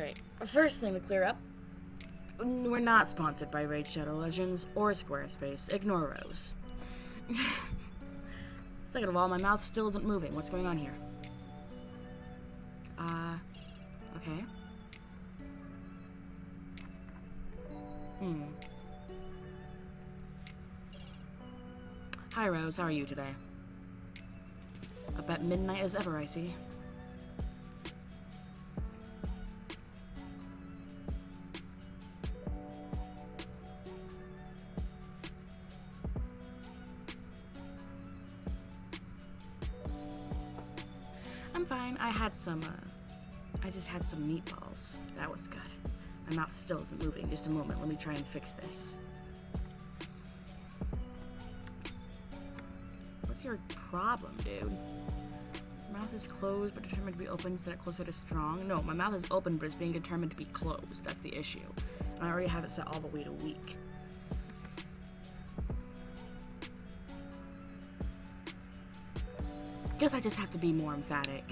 Alright, first thing to clear up. We're not sponsored by Raid Shadow Legends or Squarespace. Ignore Rose. Second of all, my mouth still isn't moving. What's going on here? Okay. Hi, Rose. How are you today? Up at midnight as ever, I see. I'm fine. I just had some meatballs. That was good. My mouth still isn't moving. Just a moment. Let me try and fix this. What's your problem, dude? Your mouth is closed but determined to be open, set it closer to strong. No, my mouth is open but it's being determined to be closed. That's the issue. And I already have it set all the way to weak. Guess I just have to be more emphatic.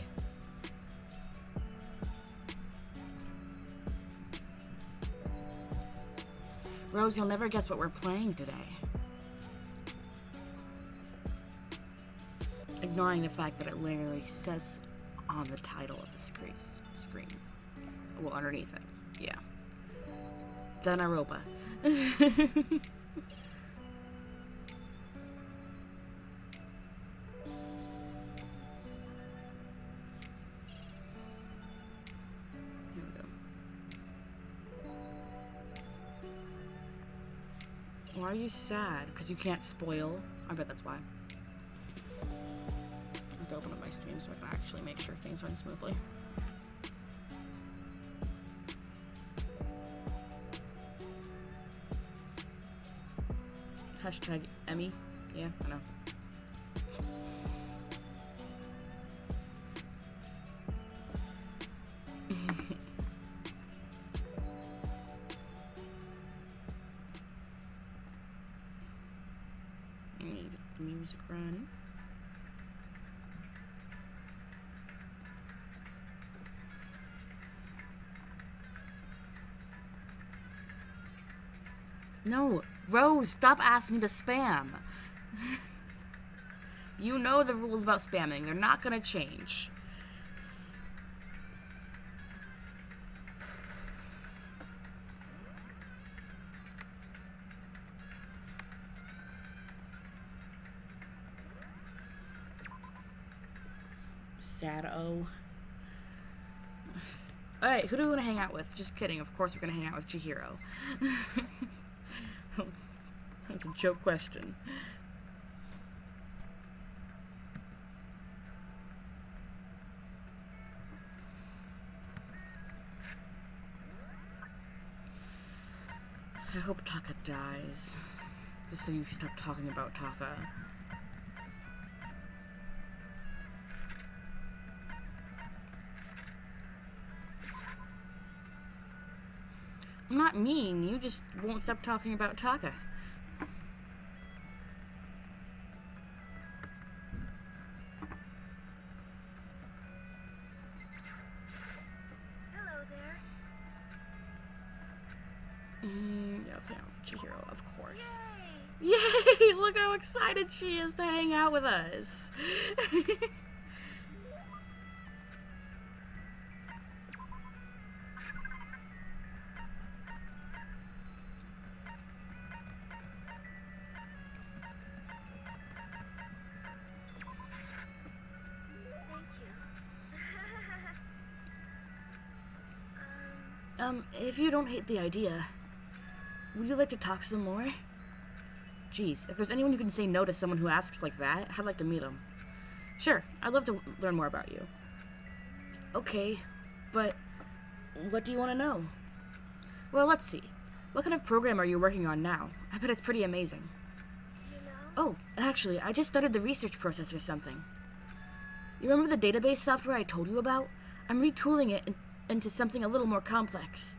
Rose, you'll never guess what we're playing today. Ignoring the fact that it literally says on the title of the screen. Well, underneath it. Yeah. Danganronpa. Why are you sad? Because you can't spoil? I bet that's why. I have to open up my stream so I can actually make sure things run smoothly. Hashtag Emmy. Yeah, I know. Music run. No, Rose, stop asking to spam. You know the rules about spamming. They're not gonna change. Sad-o. Alright, who do we want to hang out with? Just kidding, of course we're going to hang out with Chihiro. That's a joke question. I hope Taka dies. Just so you stop talking about Taka. I'm not mean, you just won't stop talking about Taka. Hello there. Yeah, let's hang out with Chihiro, of course. Yay! Yay! Look how excited she is to hang out with us. If you don't hate the idea, would you like to talk some more? Jeez, if there's anyone who can say no to someone who asks like that, I'd like to meet them. Sure, I'd love to learn more about you. Okay, but what do you want to know? Well, let's see. What kind of program are you working on now? I bet it's pretty amazing. You know? Oh, actually, I just started the research process for something. You remember the database software I told you about? I'm retooling it into something a little more complex.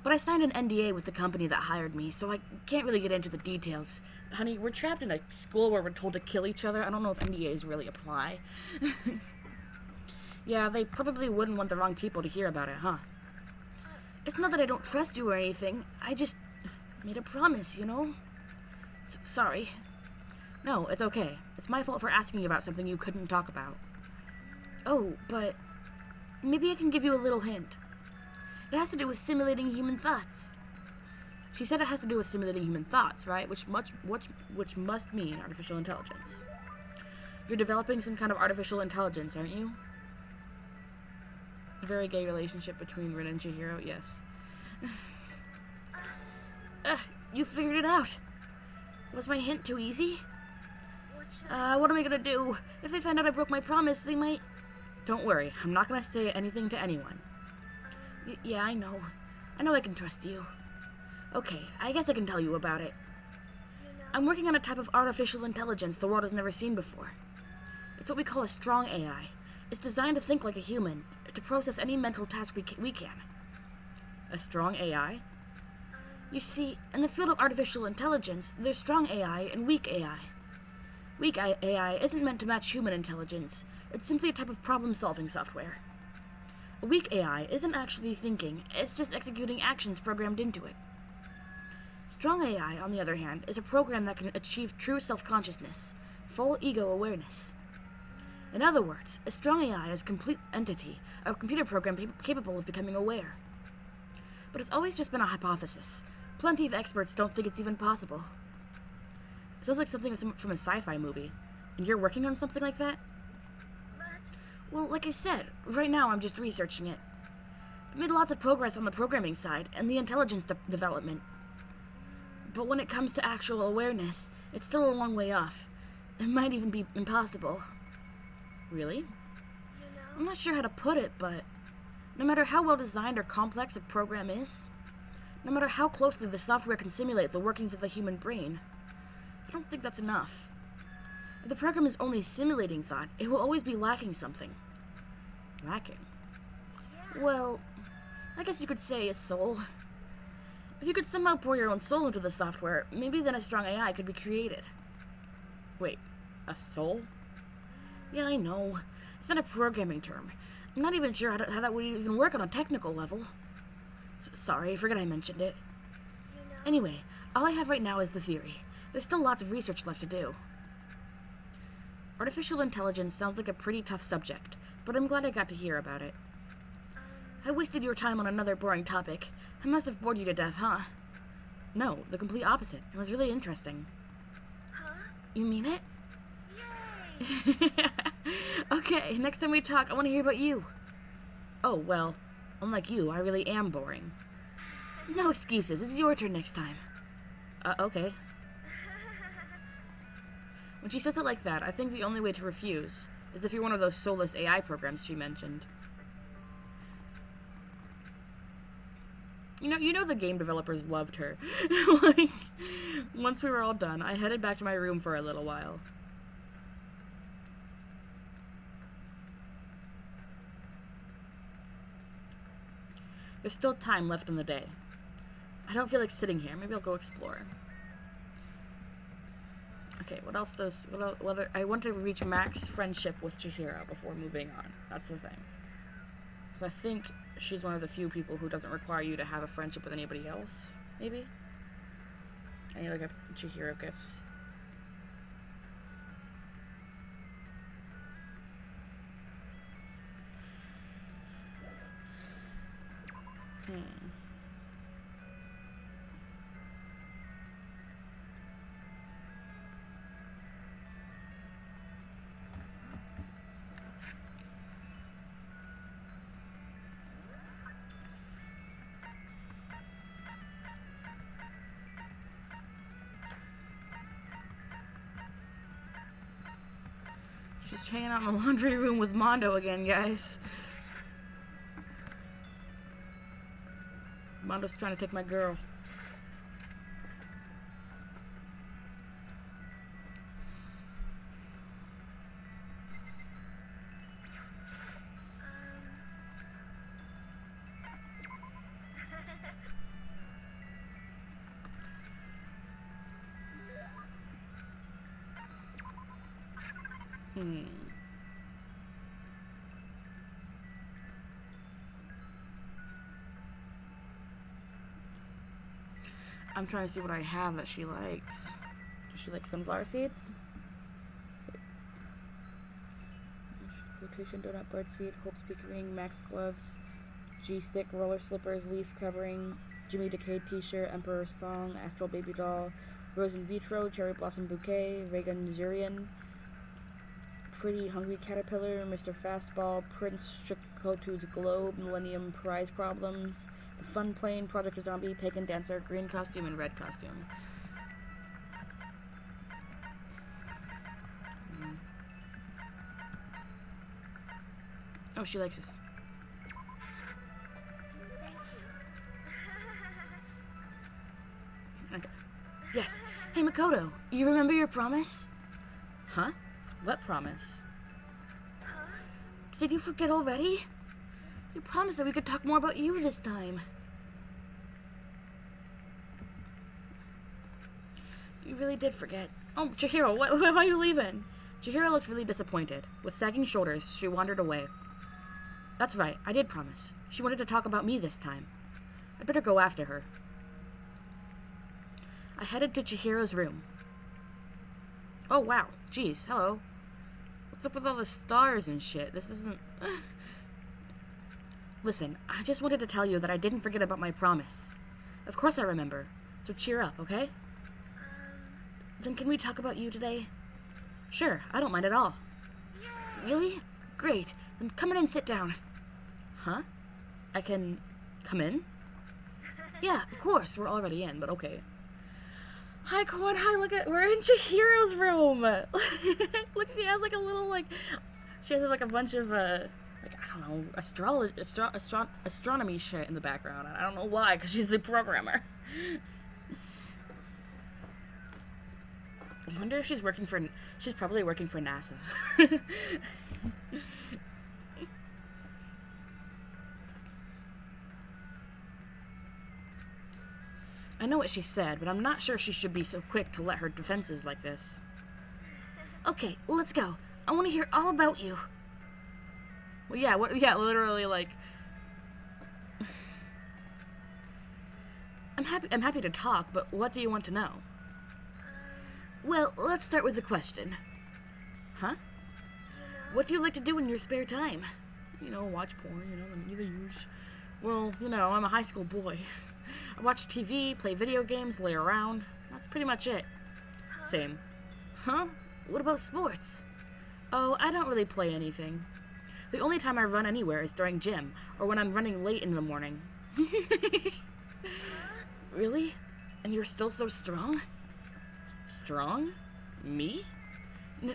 But I signed an NDA with the company that hired me, so I can't really get into the details. Honey, we're trapped in a school where we're told to kill each other. I don't know if NDAs really apply. Yeah, they probably wouldn't want the wrong people to hear about it, huh? It's not that I don't trust you or anything. I just made a promise, you know? Sorry. No, it's okay. It's my fault for asking you about something you couldn't talk about. Oh, but maybe I can give you a little hint. It has to do with simulating human thoughts. She said it has to do with simulating human thoughts, right? Which must mean artificial intelligence. You're developing some kind of artificial intelligence, aren't you? A very gay relationship between Rin and Chihiro, yes. You figured it out. Was my hint too easy? What am I gonna do? If they find out I broke my promise, they might... Don't worry, I'm not gonna say anything to anyone. Yeah, I know. I know I can trust you. Okay, I guess I can tell you about it. I'm working on a type of artificial intelligence the world has never seen before. It's what we call a strong AI. It's designed to think like a human, to process any mental task we can. A strong AI? You see, in the field of artificial intelligence, there's strong AI and weak AI. Weak AI isn't meant to match human intelligence. It's simply a type of problem-solving software. A weak AI isn't actually thinking, it's just executing actions programmed into it. Strong AI, on the other hand, is a program that can achieve true self-consciousness, full ego awareness. In other words, a strong AI is a complete entity, a computer program capable of becoming aware. But it's always just been a hypothesis. Plenty of experts don't think it's even possible. It sounds like something from a sci-fi movie. And you're working on something like that? Well, like I said, right now I'm just researching it. I've made lots of progress on the programming side and the intelligence development. But when it comes to actual awareness, it's still a long way off. It might even be impossible. Really? I'm not sure how to put it, but no matter how well designed or complex a program is, no matter how closely the software can simulate the workings of the human brain, I don't think that's enough. If the program is only simulating thought, it will always be lacking something. Lacking? Well, I guess you could say a soul. If you could somehow pour your own soul into the software, maybe then a strong AI could be created. Wait, a soul? Yeah, I know. It's not a programming term. I'm not even sure how that would even work on a technical level. Sorry, I forgot I mentioned it. Anyway, all I have right now is the theory. There's still lots of research left to do. Artificial intelligence sounds like a pretty tough subject, but I'm glad I got to hear about it. I wasted your time on another boring topic. I must have bored you to death, huh? No, the complete opposite. It was really interesting. Huh? You mean it? Yay! Okay, next time we talk, I want to hear about you. Oh, well, unlike you, I really am boring. No excuses. It's your turn next time. Okay. When she says it like that, I think the only way to refuse is if you're one of those soulless AI programs she mentioned. You know the game developers loved her. Like, once we were all done, I headed back to my room for a little while. There's still time left in the day. I don't feel like sitting here. Maybe I'll go explore. Okay, what else does... whether I want to reach max friendship with Chihiro before moving on. That's the thing. So I think she's one of the few people who doesn't require you to have a friendship with anybody else, maybe? Any, like, Chihiro gifts? She's hanging out in the laundry room with Mondo again, guys. Mondo's trying to take my girl. I'm trying to see what I have that she likes. Does she like sunflower seeds? Flotation, donut, birdseed, hope speaker ring, max gloves, G-stick, roller slippers, leaf covering, Jimmy Decade t-shirt, Emperor's thong, astral baby doll, rose in vitro, cherry blossom bouquet, Reagan Zurian, pretty hungry caterpillar, Mr. Fastball, Prince Chikotu's globe, Millennium prize problems, the fun plane, Project Zombie, pagan dancer, green costume, and red costume. Oh, she likes this. Okay. Yes. Hey, Makoto, you remember your promise? Huh? What promise? Did you forget already? You promised that we could talk more about you this time. You really did forget. Oh, Chihiro, why are you leaving? Chihiro looked really disappointed. With sagging shoulders, she wandered away. That's right, I did promise. She wanted to talk about me this time. I'd better go after her. I headed to Chihiro's room. Oh, wow. Jeez, hello. What's up with all the stars and shit? This isn't... Listen, I just wanted to tell you that I didn't forget about my promise. Of course I remember. So cheer up, okay? Then can we talk about you today? Sure, I don't mind at all. Really? Great. Then come in and sit down. Huh? I can... come in? Yeah, of course. We're already in, but okay. Hi, Quan. Hi, look at... we're in Chihiro's room. Look, she has like a little, like... she has like a bunch of, like, I don't know, astronomy shit in the background. I don't know why, because she's the programmer. I wonder if she's working for... she's probably working for NASA. I know what she said, but I'm not sure she should be so quick to let her defenses like this. Okay, let's go. I want to hear all about you. Well, yeah, yeah, literally, like... I'm happy to talk, but what do you want to know? Well, let's start with the question. Huh? What do you like to do in your spare time? You know, watch porn, you know, the usual. Well, you know, I'm a high school boy. I watch TV, play video games, lay around. That's pretty much it. Same. Huh? What about sports? Oh, I don't really play anything. The only time I run anywhere is during gym, or when I'm running late in the morning. Really? And you're still so strong? Strong? Me?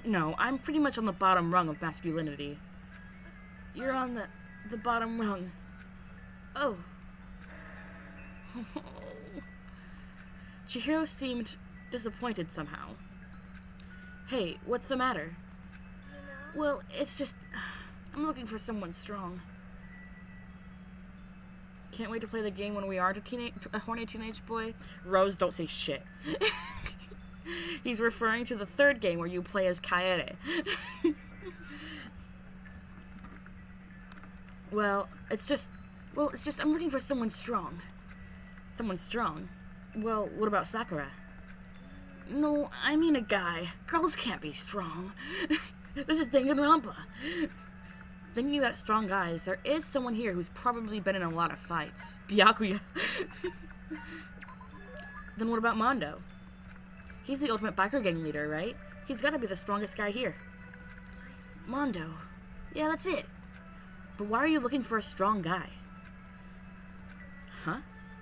No, I'm pretty much on the bottom rung of masculinity. You're on the bottom rung. Oh. Chihiro seemed disappointed somehow. Hey, what's the matter? Well, it's just... I'm looking for someone strong. Can't wait to play the game when we are a horny teenage boy. Rose, don't say shit. He's referring to the third game where you play as Kaede. Well, it's just I'm looking for someone strong. Someone strong? Well, what about Sakura? No, I mean a guy. Girls can't be strong. This is Danganronpa. Thinking about strong guys, there is someone here who's probably been in a lot of fights. Byakuya. Then what about Mondo? He's the ultimate biker gang leader, right? He's gotta be the strongest guy here. Mondo. Yeah, that's it. But why are you looking for a strong guy? Huh?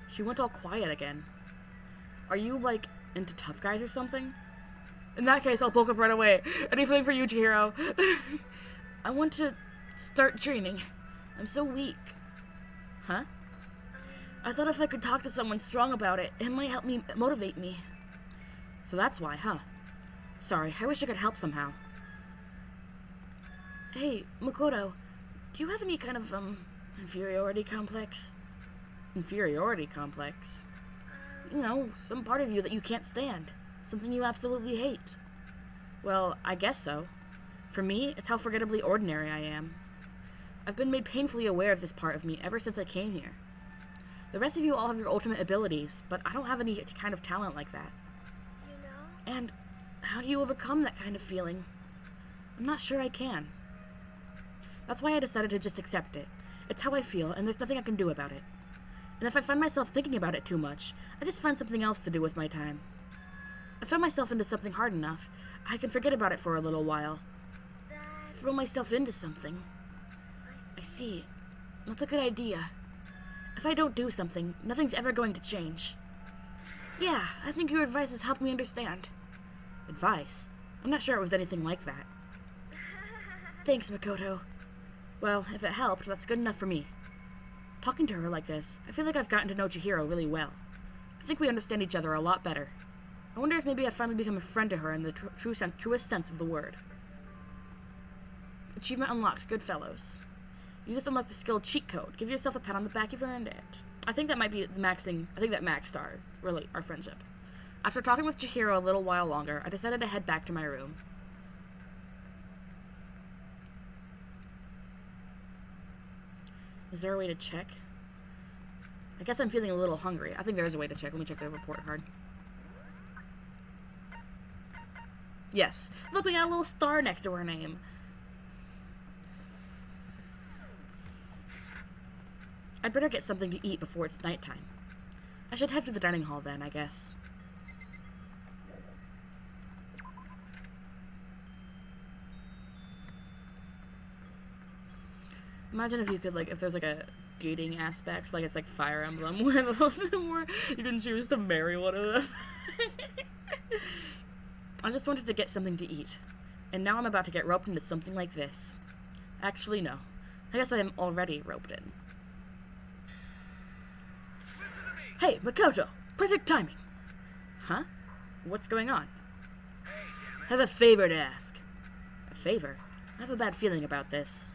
She went all quiet again. Are you, like, into tough guys or something? In that case, I'll bulk up right away. Anything for you, Chihiro. I want to start training. I'm so weak. Huh? I thought if I could talk to someone strong about it, it might help me motivate me. So that's why, huh? Sorry, I wish I could help somehow. Hey, Makoto, do you have any kind of, inferiority complex? Inferiority complex? You know, some part of you that you can't stand. Something you absolutely hate. Well, I guess so. For me, it's how forgettably ordinary I am. I've been made painfully aware of this part of me ever since I came here. The rest of you all have your ultimate abilities, but I don't have any kind of talent like that. You know? And how do you overcome that kind of feeling? I'm not sure I can. That's why I decided to just accept it. It's how I feel, and there's nothing I can do about it. And if I find myself thinking about it too much, I just find something else to do with my time. If I throw myself into something hard enough, I can forget about it for a little while. Throw myself into something. I see. That's a good idea. If I don't do something, nothing's ever going to change. Yeah, I think your advice has helped me understand. Advice? I'm not sure it was anything like that. Thanks, Makoto. Well, if it helped, that's good enough for me. Talking to her like this, I feel like I've gotten to know Chihiro really well. I think we understand each other a lot better. I wonder if maybe I've finally become a friend to her in the truest sense of the word. Achievement unlocked, good fellows. You just unlocked the skill cheat code. Give yourself a pat on the back if you earned it. I think that might be maxing. I think that maxed our friendship. After talking with Chihiro a little while longer, I decided to head back to my room. Is there a way to check? I guess I'm feeling a little hungry. I think there is a way to check. Let me check the report card. Yes. Look, we got a little star next to her name. I'd better get something to eat before it's nighttime. I should head to the dining hall then, I guess. Imagine if you could, like, if there's, like, a dating aspect, like it's like Fire Emblem, where you can choose to marry one of them. I just wanted to get something to eat, and now I'm about to get roped into something like this. Actually, no. I guess I am already roped in. Hey, Makoto! Perfect timing! Huh? What's going on? I have a favor to ask. A favor? I have a bad feeling about this.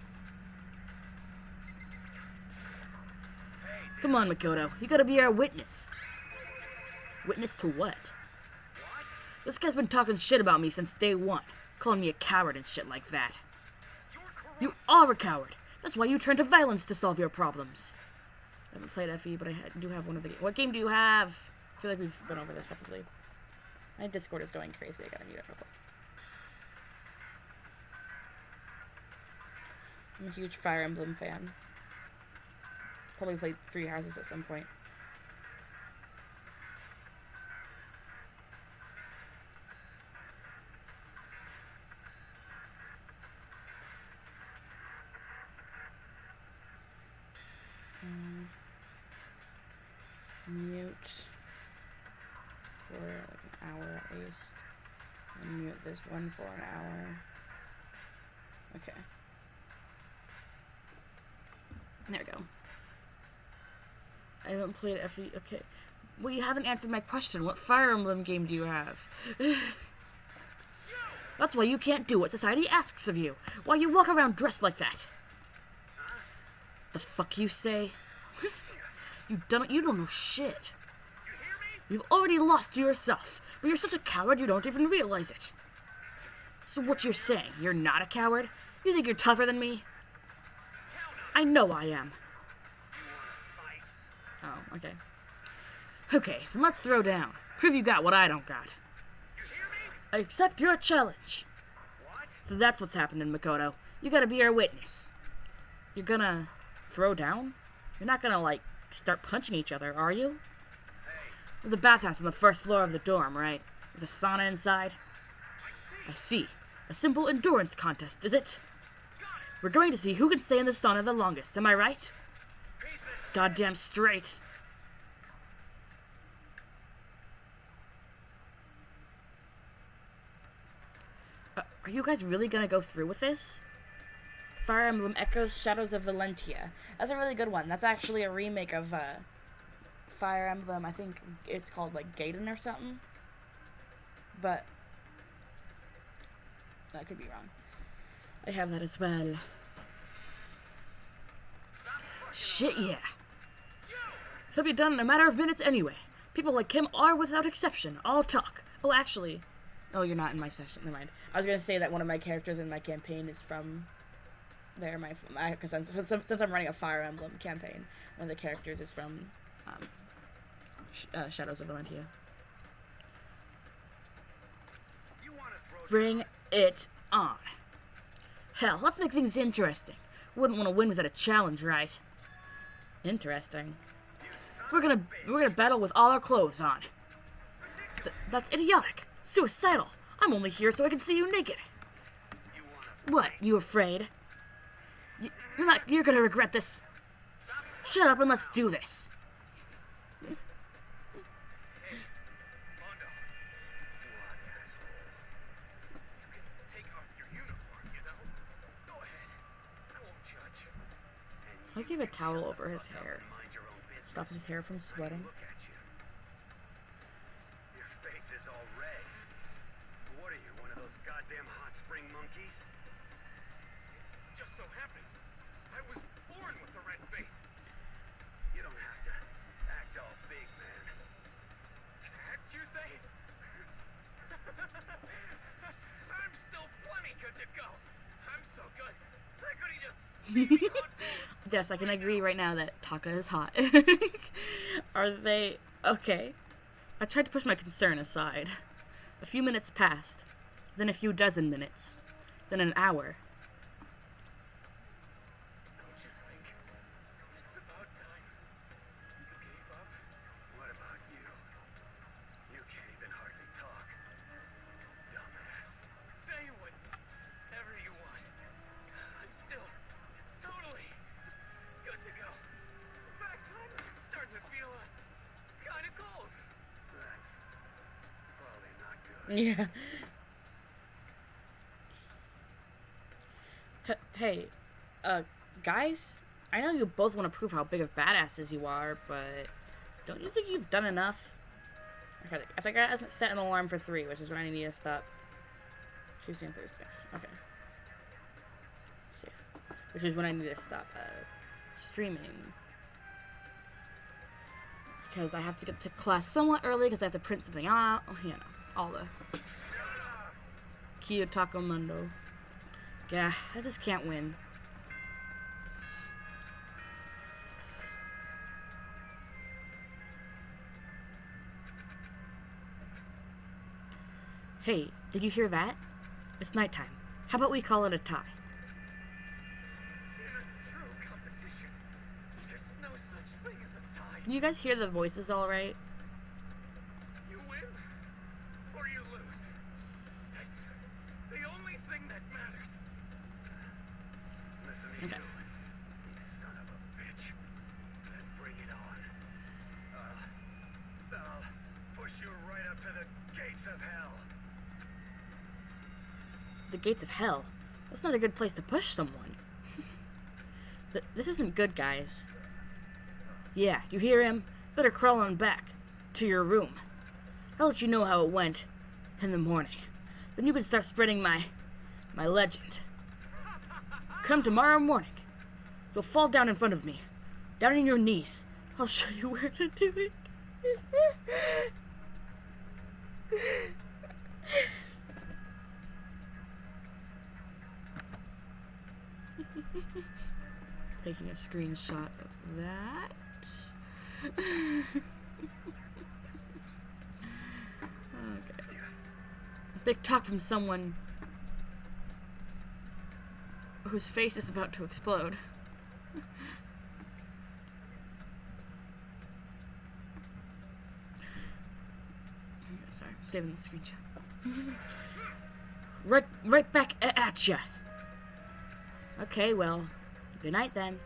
Come on, Makoto. You gotta be our witness. Witness to what? This guy's been talking shit about me since day one, calling me a coward and shit like that. You are a coward. That's why you turn to violence to solve your problems. I haven't played FE, but I do have one of the games. What game do you have? I feel like we've been over this probably. My Discord is going crazy. I gotta mute it real quick. I'm a huge Fire Emblem fan. Probably played 3 Houses at some point. Mute for like an hour at least. And mute this one for an hour. Okay. There we go. I haven't played FE. Okay. Well, you haven't answered my question. What Fire Emblem game do you have? That's why you can't do what society asks of you. Why you walk around dressed like that. The fuck you say? You don't know shit. You've already lost to yourself, but you're such a coward you don't even realize it. So what you're saying, you're not a coward? You think you're tougher than me? I know I am. Oh, okay. Okay, then let's throw down. Prove you got what I don't got. I accept your challenge. So that's what's happening, Makoto. You gotta be our witness. You're gonna throw down? You're not gonna, like, start punching each other, are you? There's a bathhouse on the first floor of the dorm, right? With a sauna inside? I see. A simple endurance contest, is it? We're going to see who can stay in the sauna the longest, am I right? Goddamn straight. Are you guys really gonna go through with this? Fire Emblem Echoes Shadows of Valentia. That's a really good one. That's actually a remake of Fire Emblem. I think it's called like Gaiden or something. But I could be wrong. I have that as well. Shit, yeah. He'll be done in a matter of minutes anyway. People like him are, without exception, all talk. Oh, actually... Oh, you're not in my session. Never mind. I was gonna say that one of my characters in my campaign is from there. Because since I'm running a Fire Emblem campaign, one of the characters is from Shadows of Valentia. Bring it on. Hell, let's make things interesting. Wouldn't want to win without a challenge, right? Interesting. We're gonna battle with all our clothes on. That's idiotic. Suicidal. I'm only here so I can see you naked. What? You afraid? You're gonna regret this. Shut up and let's do this. Why does he have a towel over his hair? Stop his hair from sweating. Your face is all red. What are you, one of those goddamn hot spring monkeys? Just so happens I was born with a red face. You don't have to act all big, man. Act, you say? I'm still plenty good to go. I'm so good. I could just see me hot. Yes, I can agree right now that Taka is hot. Are they... Okay. I tried to push my concern aside. A few minutes passed. Then a few dozen minutes. Then an hour. Don't you think it's about time you gave up? What about you? You can't even hardly talk. Dumbass. Say whatever you want. I'm still totally good to go. In fact, I'm starting to feel kind of cold. That's probably not good. Yeah. Hey, guys? I know you both want to prove how big of badasses you are, but don't you think you've done enough? Okay, I think I hasn't set an alarm for 3, which is when I need to stop. Tuesday and Thursdays. Okay. Safe. Which is when I need to stop streaming. Because I have to get to class somewhat early because I have to print something out. You know, all the Taka and Mondo. Yeah, I just can't win. Hey, did you hear that? It's nighttime. How about we call it a tie? In a true competition, there's no such thing as a tie. Can you guys hear the voices all right? You win or you lose. That's the only thing that matters. Listen to Okay. you son of a bitch. Then bring it on. I'll push you right up to the gates of hell. The gates of hell? That's not a good place to push someone. This isn't good, guys. Yeah, you hear him? Better crawl on back to your room. I'll let you know how it went in the morning. Then you can start spreading my legend. Come tomorrow morning. You'll fall down in front of me. Down on your knees. I'll show you where to do it. Taking a screenshot of that. Okay. Big talk from someone whose face is about to explode. Sorry, saving the screenshot. Right back at ya. Okay, well, good night then.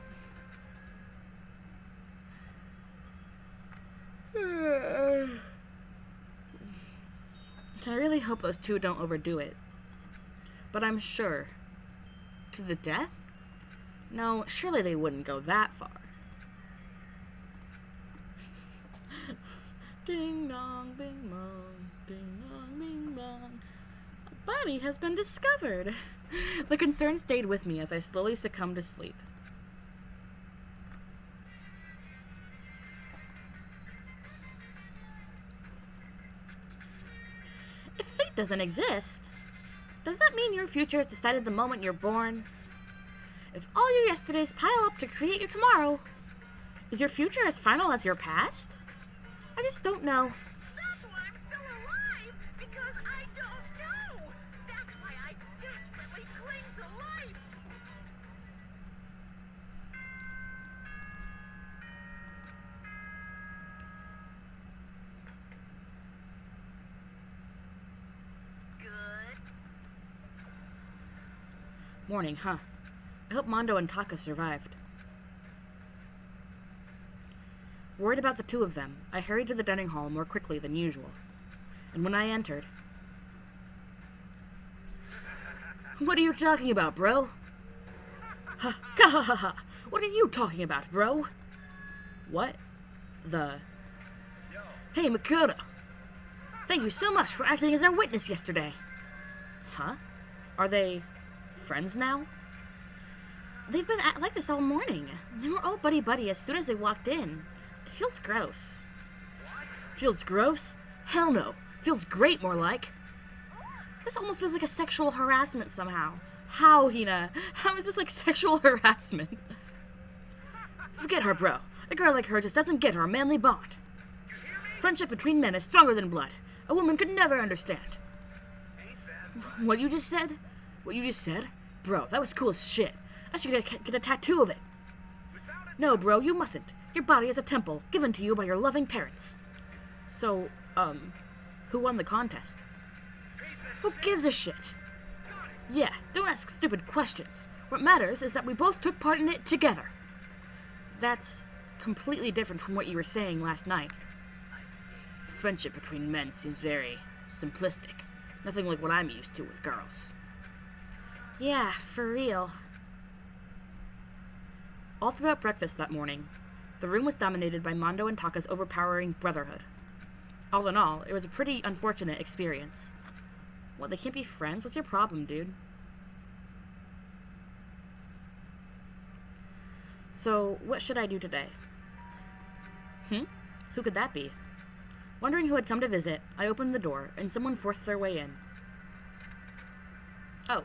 I really hope those two don't overdo it. But I'm sure. To the death? No, surely they wouldn't go that far. Ding dong, bing bong, ding dong, bing bong. A body has been discovered. The concern stayed with me as I slowly succumbed to sleep. If fate doesn't exist, does that mean your future is decided the moment you're born? If all your yesterdays pile up to create your tomorrow, Is your future as final as your past? I just don't know. That's why I'm still alive, because I don't know. That's why I desperately cling to life. Good. Morning, huh? I hope Mondo and Taka survived. Worried about the two of them, I hurried to the dining hall more quickly than usual. And when I entered... What are you talking about, bro? Ha ha ha ha! What are you talking about, bro? What? Hey, Makoto! Thank you so much for acting as our witness yesterday. Huh? Are they... friends now? They've been like this all morning. They were all buddy-buddy as soon as they walked in. It feels gross. Feels gross? Hell no. Feels great, more like. This almost feels like a sexual harassment somehow. How, Hina? How is this like sexual harassment? Forget her, bro. A girl like her just doesn't get our manly bond. Friendship between men is stronger than blood. A woman could never understand. What you just said? What you just said? Bro, that was cool as shit. I should get a tattoo of it. No, bro, you mustn't. Your body is a temple, given to you by your loving parents. So, who won the contest? Who gives a shit? Yeah, don't ask stupid questions. What matters is that we both took part in it together. That's completely different from what you were saying last night. Friendship between men seems very simplistic. Nothing like what I'm used to with girls. Yeah, for real. All throughout breakfast that morning, the room was dominated by Mondo and Taka's overpowering brotherhood. All in all, it was a pretty unfortunate experience. What, they can't be friends? What's your problem, dude? So, what should I do today? Who could that be? Wondering who had come to visit, I opened the door, and someone forced their way in. Oh.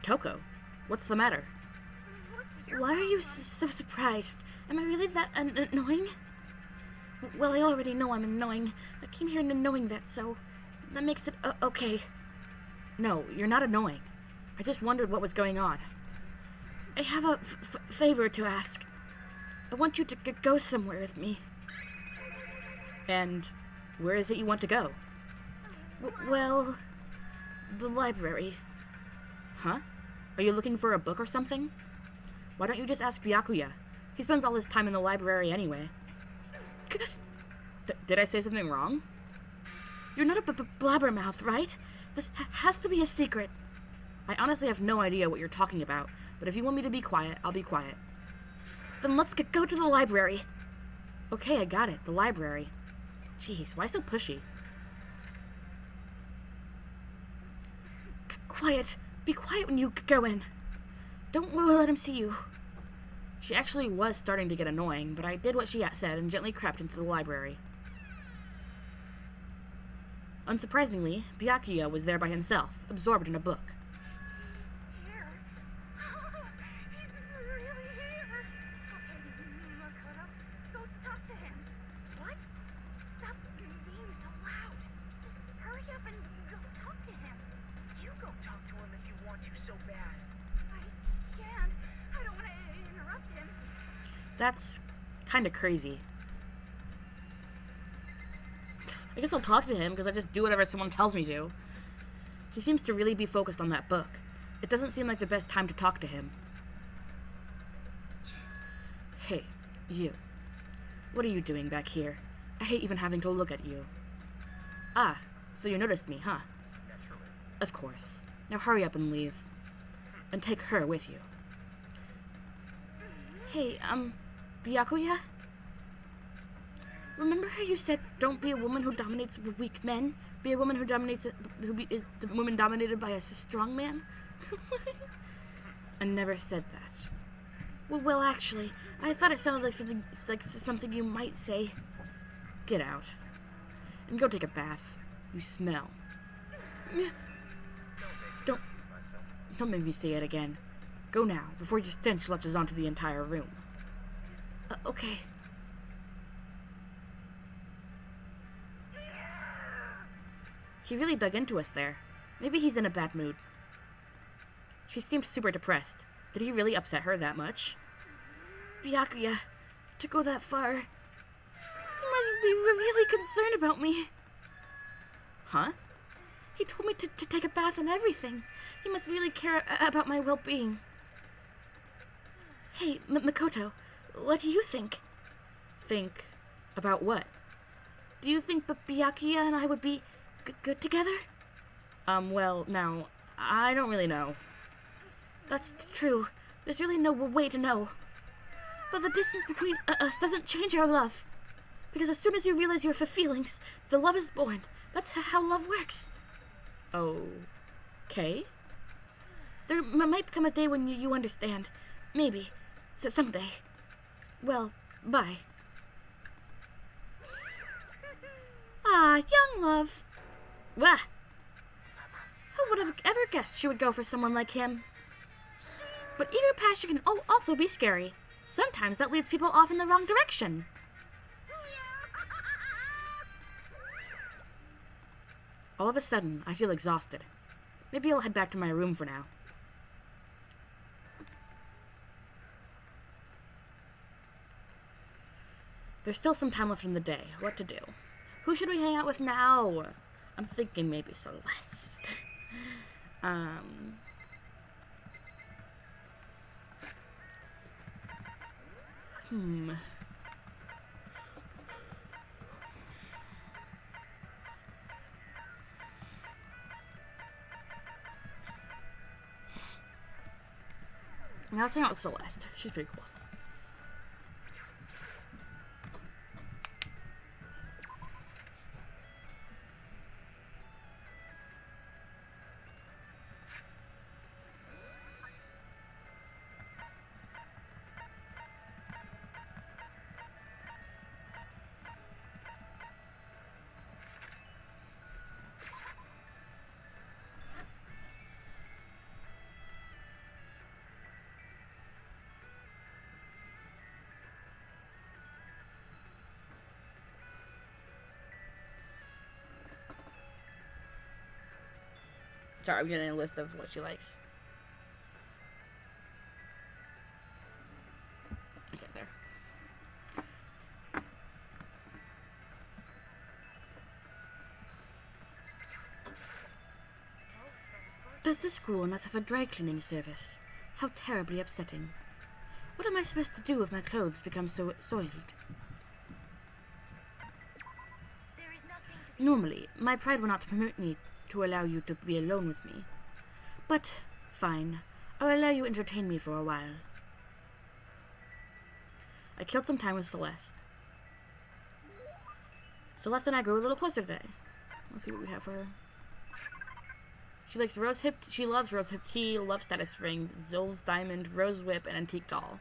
Toko, what's the matter? Why are you so surprised? Am I really that annoying? Well, I already know I'm annoying. I came here knowing that, so that makes it okay. No, you're not annoying. I just wondered what was going on. I have a favor to ask. I want you to go somewhere with me. And where is it you want to go? Well, the library. Huh? Are you looking for a book or something? Why don't you just ask Byakuya? He spends all his time in the library anyway. Did I say something wrong? You're not a blabbermouth, right? This has to be a secret. I honestly have no idea what you're talking about, but if you want me to be quiet, I'll be quiet. Then let's go to the library. Okay, I got it. The library. Jeez, why so pushy? Quiet. Be quiet when you go in. Don't let him see you. She actually was starting to get annoying, but I did what she said and gently crept into the library. Unsurprisingly, Byakuya was there by himself, absorbed in a book. He's here. He's really here. Okay, Makoto, go talk to him. What? Stop being so loud. Just hurry up and go talk to him. You go talk to him if you want to so bad. I can't. I don't want to interrupt him. That's kind of crazy. I guess I'll talk to him because I just do whatever someone tells me to. He seems to really be focused on that book. It doesn't seem like the best time to talk to him. Hey, you. What are you doing back here? I hate even having to look at you. Ah, so you noticed me, huh? Naturally. Of course. Now hurry up and leave. And take her with you. Hey, Byakuya? Remember how you said, don't be a woman who dominates weak men? Be a woman who dominates, is the woman dominated by a strong man? I never said that. Well, actually, I thought it sounded like something you might say. Get out. And go take a bath. You smell. Don't make me say it again. Go now, before your stench latches onto the entire room. Okay. He really dug into us there. Maybe he's in a bad mood. She seemed super depressed. Did he really upset her that much? Byakuya, to go that far, he must be really concerned about me. Huh? He told me to take a bath and everything. He must really care about my well-being. Hey, Makoto, what do you think? Think about what? Do you think Byakuya and I would be good together? Well, now, I don't really know. That's true. There's really no way to know. But the distance between us doesn't change our love. Because as soon as you realize your feelings, the love is born. That's how love works. Okay. There might come a day when you understand. Maybe. So someday. Well, bye. Ah, young love. Wah! Who would have ever guessed she would go for someone like him? But eager passion can also be scary. Sometimes that leads people off in the wrong direction. All of a sudden, I feel exhausted. Maybe I'll head back to my room for now. There's still some time left in the day. What to do? Who should we hang out with now? I'm thinking maybe Celeste. Now let's hang out with Celeste. She's pretty cool. Sorry, I'm getting a list of what she likes. Okay, there. Does the school not have a dry cleaning service? How terribly upsetting. What am I supposed to do if my clothes become so soiled? Normally, my pride will not permit me to allow you to be alone with me. But, fine. I'll allow you to entertain me for a while. I killed some time with Celeste. Celeste and I grew a little closer today. Let's see what we have for her. She likes she loves rose hip tea, love status ring, Zol's diamond, rose whip, and antique doll.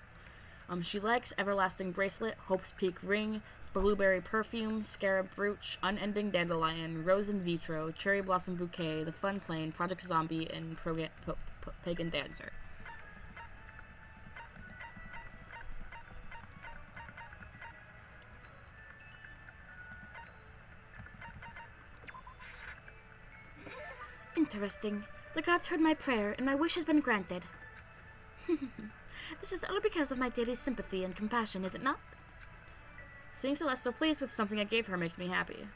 She likes everlasting bracelet, Hope's Peak ring, blueberry perfume, scarab brooch, unending dandelion, rose in vitro, cherry blossom bouquet, the fun plane, Project Zombie, and pagan dancer. Interesting. The gods heard my prayer, and my wish has been granted. This is all because of my daily sympathy and compassion, is it not? Seeing Celeste so pleased with something I gave her makes me happy.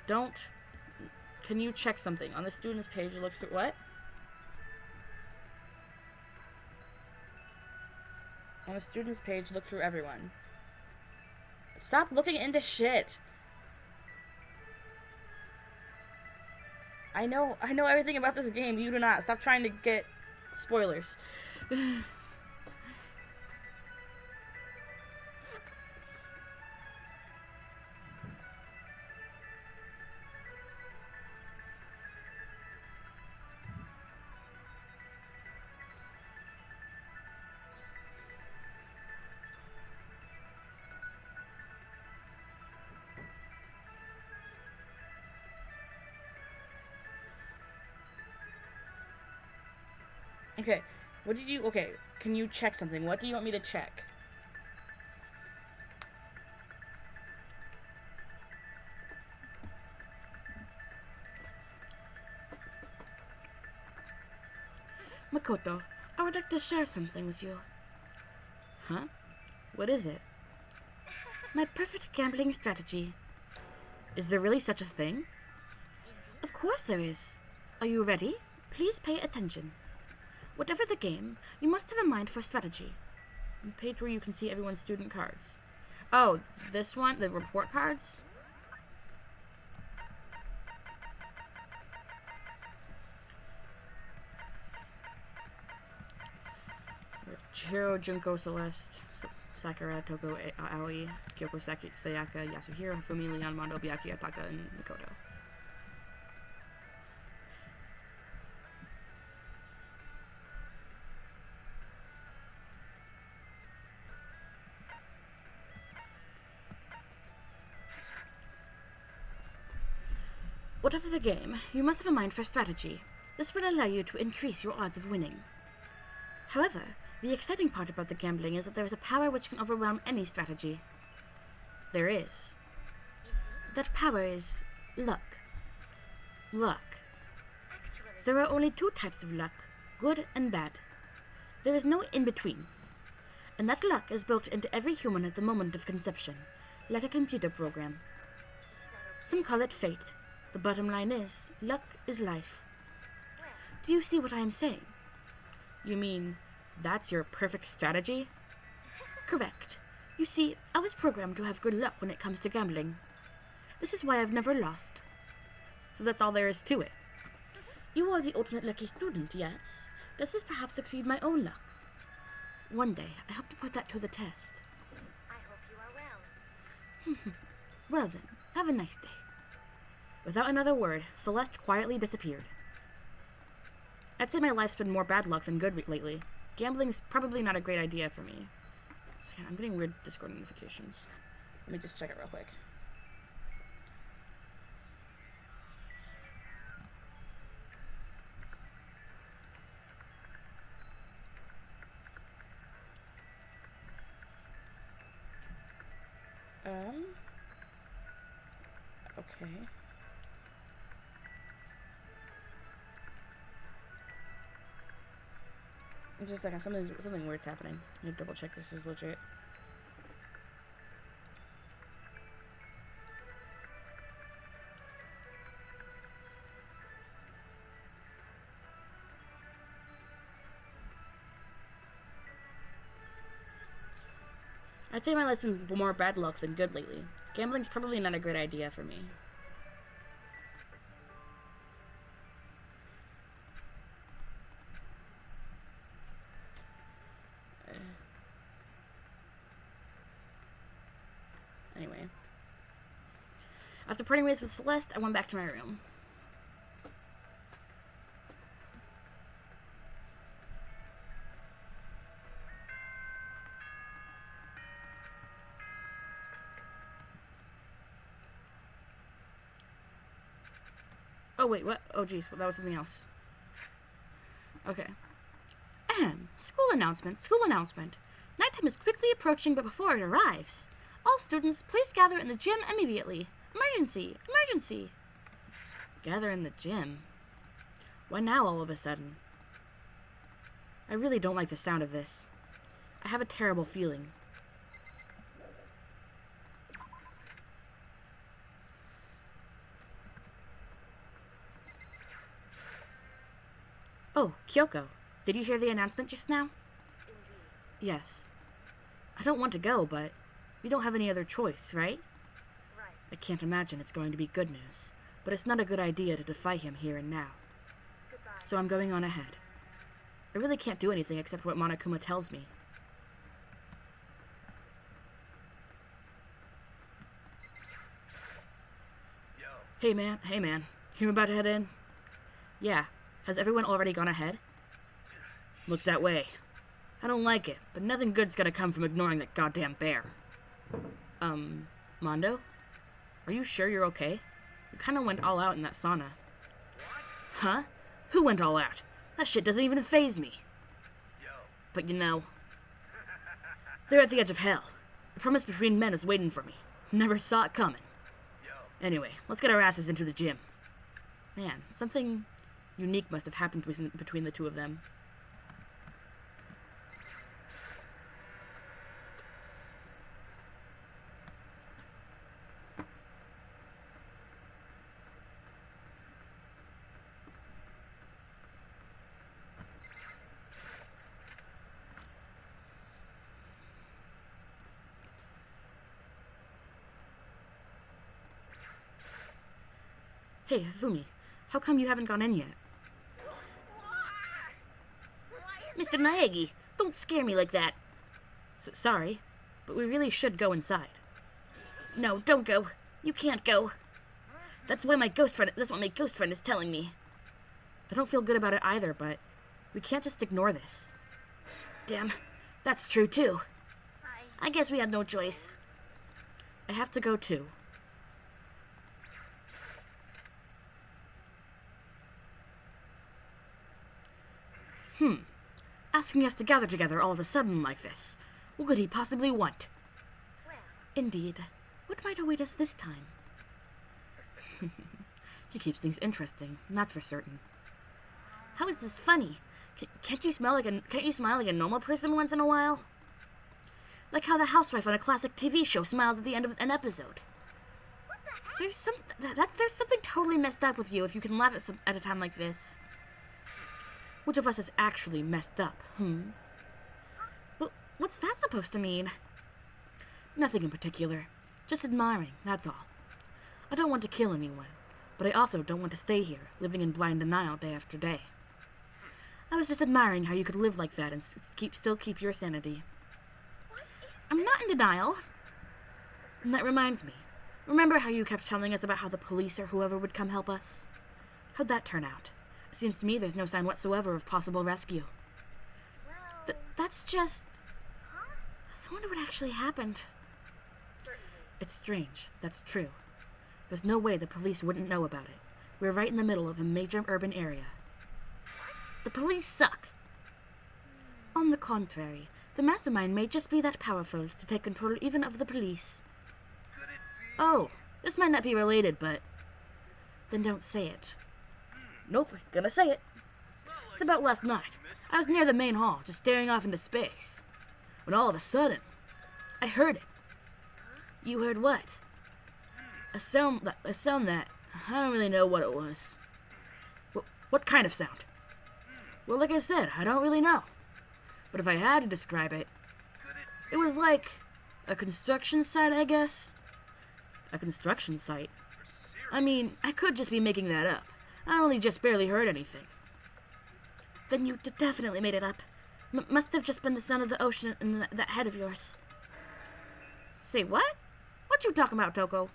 Can you check something? On the students page, it looks at what? On the students page, look through everyone. Stop looking into shit! I know everything about this game. You do not. Stop trying to get spoilers. Okay, what did you... Okay, can you check something? What do you want me to check? Makoto, I would like to share something with you. Huh? What is it? My perfect gambling strategy. Is there really such a thing? Of course there is. Are you ready? Please pay attention. Whatever the game, you must have a mind for strategy. The page where you can see everyone's student cards. Oh, this one? The report cards? Chihiro, Junko, Celeste, Sakura, Toko, Aoi, Kyoko, Sayaka, Yasuhiro, Fumi, Leon, Mondo, Byakuya, Taka, and Mikoto. Whatever the game, you must have a mind for strategy. This will allow you to increase your odds of winning. However, the exciting part about the gambling is that there is a power which can overwhelm any strategy. There is. That power is luck. Luck. There are only two types of luck, good and bad. There is no in-between. And that luck is built into every human at the moment of conception, like a computer program. Some call it fate. The bottom line is, luck is life. Do you see what I am saying? You mean, that's your perfect strategy? Correct. You see, I was programmed to have good luck when it comes to gambling. This is why I've never lost. So that's all there is to it. You are the ultimate lucky student, yes? Does this perhaps exceed my own luck? One day, I hope to put that to the test. I hope you are well. Well then, have a nice day. Without another word, Celeste quietly disappeared. I'd say my life's been more bad luck than good lately. Gambling's probably not a great idea for me. Second, I'm getting weird Discord notifications. Let me just check it real quick. Okay. Just a second, something weird's happening. I need to double check this is legit. I'd say my life's been more bad luck than good lately. Gambling's probably not a great idea for me. Anyway. After parting ways with Celeste, I went back to my room. Oh, wait, what? Oh, geez, well, that was something else. Okay. Ahem. School announcement, school announcement. Nighttime is quickly approaching, but before it arrives, all students, please gather in the gym immediately. Emergency! Emergency! Gather in the gym? Why now, all of a sudden? I really don't like the sound of this. I have a terrible feeling. Oh, Kyoko, did you hear the announcement just now? Indeed. Yes. I don't want to go, but we don't have any other choice, right? Right. I can't imagine it's going to be good news, but it's not a good idea to defy him here and now. Goodbye. So I'm going on ahead. I really can't do anything except what Monokuma tells me. Yo, Hey man, you about to head in? Yeah. Has everyone already gone ahead? Looks that way. I don't like it, but nothing good's gonna come from ignoring that goddamn bear. Mondo? Are you sure you're okay? You kinda went all out in that sauna. what? Huh? Who went all out? That shit doesn't even faze me. Yo. But you know, they're at the edge of hell. The promise between men is waiting for me. Never saw it coming. Yo. Anyway, let's get our asses into the gym. Man, something unique must have happened between the two of them. Hey, Fumi, how come you haven't gone in yet? Mr. Naegi, don't scare me like that. Sorry, but we really should go inside. No, don't go. You can't go. That's what my ghost friend is telling me. I don't feel good about it either, but we can't just ignore this. Damn, that's true too. I guess we had no choice. I have to go too. Asking us to gather together all of a sudden like this. What could he possibly want? Indeed. What might await us this time? He keeps things interesting, that's for certain. How is this funny? Can't you smile like a normal person once in a while? Like how the housewife on a classic TV show smiles at the end of an episode. There's something totally messed up with you if you can laugh at a time like this. Which of us is actually messed up, Well, what's that supposed to mean? Nothing in particular. Just admiring, that's all. I don't want to kill anyone, but I also don't want to stay here, living in blind denial day after day. I was just admiring how you could live like that and still keep your sanity. I'm not in denial. And that reminds me. Remember how you kept telling us about how the police or whoever would come help us? How'd that turn out? It seems to me there's no sign whatsoever of possible rescue. That's just... I wonder what actually happened. It's strange, that's true. There's no way the police wouldn't know about it. We're right in the middle of a major urban area. The police suck! On the contrary, the mastermind may just be that powerful to take control even of the police. Oh, this might not be related, but... Then don't say it. Nope, gonna say it. It's about last night. I was near the main hall, just staring off into space. When all of a sudden, I heard it. You heard what? A sound that... I don't really know what it was. What kind of sound? Well, like I said, I don't really know. But if I had to describe it, it was like a construction site, I guess. A construction site? I mean, I could just be making that up. I only just barely heard anything. Then you definitely made it up. Must have just been the sound of the ocean in that head of yours. Say what? What you talking about, Toko?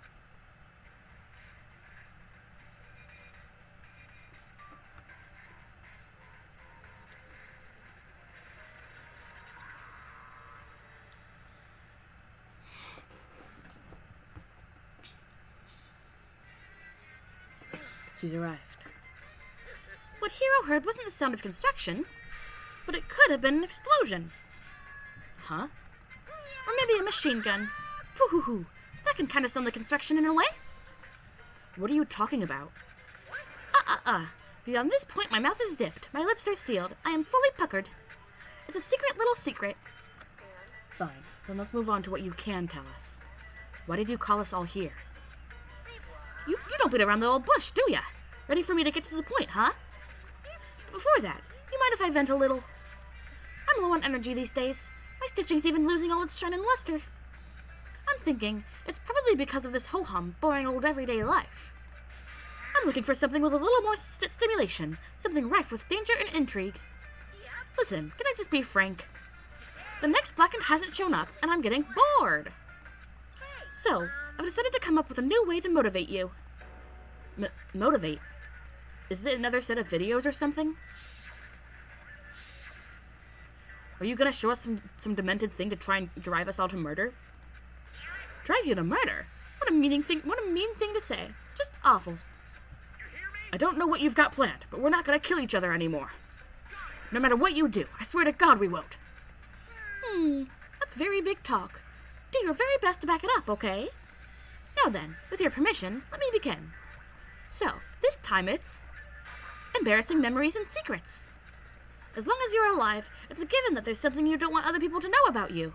He's arrived. What Hiro heard wasn't the sound of construction, but it could have been an explosion. Huh? Or maybe a machine gun. Pooh-hoo-hoo. That can kind of sound like construction in a way. What are you talking about? Beyond this point, my mouth is zipped. My lips are sealed. I am fully puckered. It's a secret little secret. Fine. Then let's move on to what you can tell us. Why did you call us all here? You don't beat around the old bush, do ya? Ready for me to get to the point, huh? But before that, you mind if I vent a little? I'm low on energy these days. My stitching's even losing all its shine and luster. I'm thinking it's probably because of this ho-hum, boring old everyday life. I'm looking for something with a little more stimulation, something rife with danger and intrigue. Listen, can I just be frank? The next Blackened hasn't shown up, and I'm getting bored. So, I've decided to come up with a new way to motivate you. Motivate? Is it another set of videos or something? Are you gonna show us some demented thing to try and drive us all to murder? Drive you to murder? What a mean thing to say. Just awful. I don't know what you've got planned, but we're not gonna kill each other anymore. No matter what you do, I swear to God we won't. That's very big talk. Do your very best to back it up, okay? Now then, with your permission, let me begin. So, this time it's embarrassing memories and secrets. As long as you're alive, it's a given that there's something you don't want other people to know about you.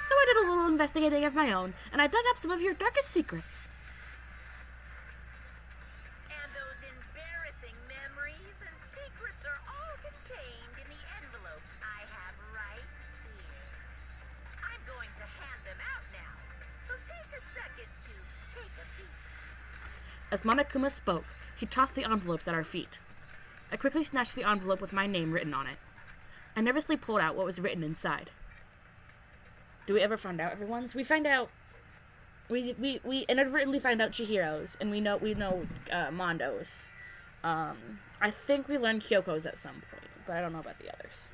So I did a little investigating of my own, and I dug up some of your darkest secrets. And those embarrassing memories and secrets are all contained in the envelopes I have right here. I'm going to hand them out now, so take a second to take a peek. As Monokuma spoke, he tossed the envelopes at our feet. I quickly snatched the envelope with my name written on it. I nervously pulled out what was written inside. Do we ever find out everyone's? We find out... We inadvertently find out Chihiro's, and we know Mondo's. I think we learned Kyoko's at some point, but I don't know about the others.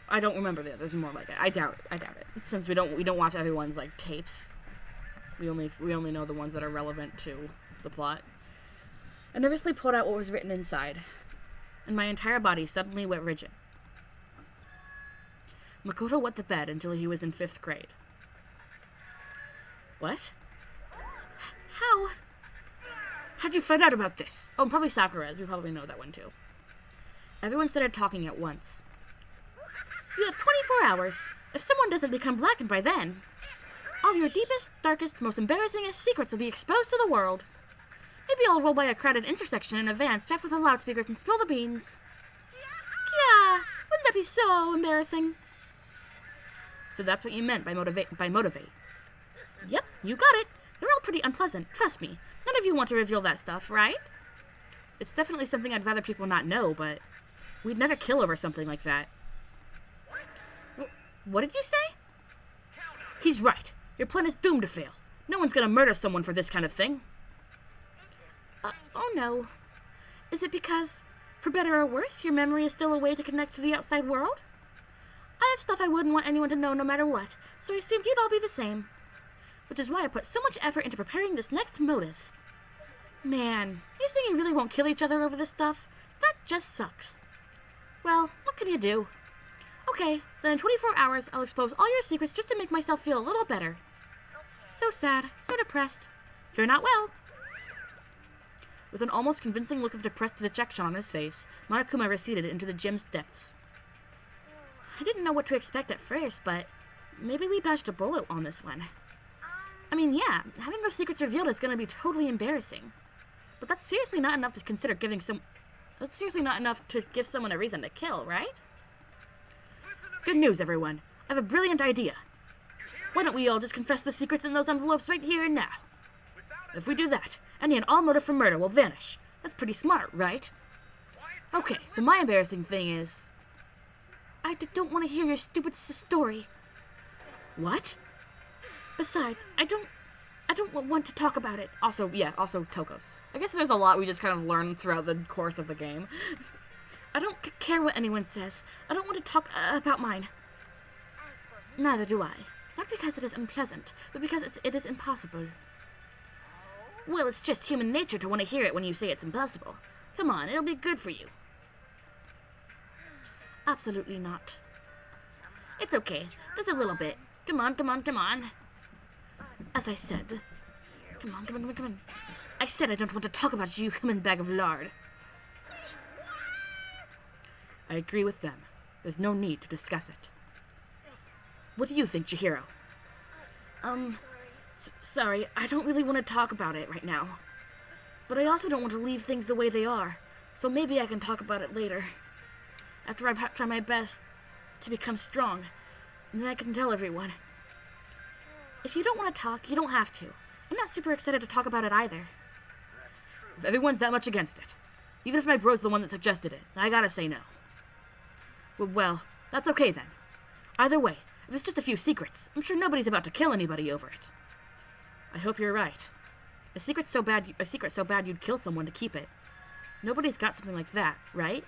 I don't remember the others. More like it. I doubt it. Since we don't watch everyone's like tapes. We only know the ones that are relevant to the plot. I nervously pulled out what was written inside, and my entire body suddenly went rigid. Makoto wet the bed until he was in 5th grade. What? How'd you find out about this? Oh, probably Sakura's. We probably know that one too. Everyone started talking at once. You have 24 hours. If someone doesn't become blackened by then, all your deepest, darkest, most embarrassingest secrets will be exposed to the world. Maybe I'll roll by a crowded intersection in a van strapped with the loudspeakers and spill the beans. Yeah, wouldn't that be so embarrassing? So that's what you meant by motivate. Yep, you got it. They're all pretty unpleasant, trust me. None of you want to reveal that stuff, right? It's definitely something I'd rather people not know, but we'd never kill over something like that. What did you say? He's right. Your plan is doomed to fail. No one's gonna murder someone for this kind of thing. Oh no. Is it because, for better or worse, your memory is still a way to connect to the outside world? I have stuff I wouldn't want anyone to know no matter what, so I assumed you'd all be the same. Which is why I put so much effort into preparing this next motive. Man, you saying you really won't kill each other over this stuff? That just sucks. Well, what can you do? Okay, then in 24 hours, I'll expose all your secrets just to make myself feel a little better. So sad, so depressed. Fare not well. With an almost convincing look of depressed dejection on his face, Monokuma receded into the gym's depths. I didn't know what to expect at first, but maybe we dodged a bullet on this one. I mean, yeah, having those secrets revealed is gonna be totally embarrassing. But that's seriously not enough to consider giving That's seriously not enough to give someone a reason to kill, right? Good news, everyone. I have a brilliant idea. Why don't we all just confess the secrets in those envelopes right here and now? If we do that, any and all motive for murder will vanish. That's pretty smart, right? Okay, so my embarrassing thing is... I don't want to hear your stupid story. What? Besides, I don't want to talk about it. Also Toko's. I guess there's a lot we just kind of learn throughout the course of the game. I don't care what anyone says. I don't want to talk about mine. Neither do I. Not because it is unpleasant, but because it is impossible. Well, it's just human nature to want to hear it when you say it's impossible. Come on, it'll be good for you. Absolutely not. It's okay. Just a little bit. Come on. As I said. Come on. I said I don't want to talk about you, human bag of lard. I agree with them. There's no need to discuss it. What do you think, Chihiro? Sorry, I don't really want to talk about it right now. But I also don't want to leave things the way they are, so maybe I can talk about it later. After I try my best to become strong, and then I can tell everyone. If you don't want to talk, you don't have to. I'm not super excited to talk about it either. If everyone's that much against it, even if my bro's the one that suggested it, I gotta say no. Well, that's okay then. Either way, if it's just a few secrets, I'm sure nobody's about to kill anybody over it. I hope you're right. A secret so bad you'd kill someone to keep it. Nobody's got something like that, right?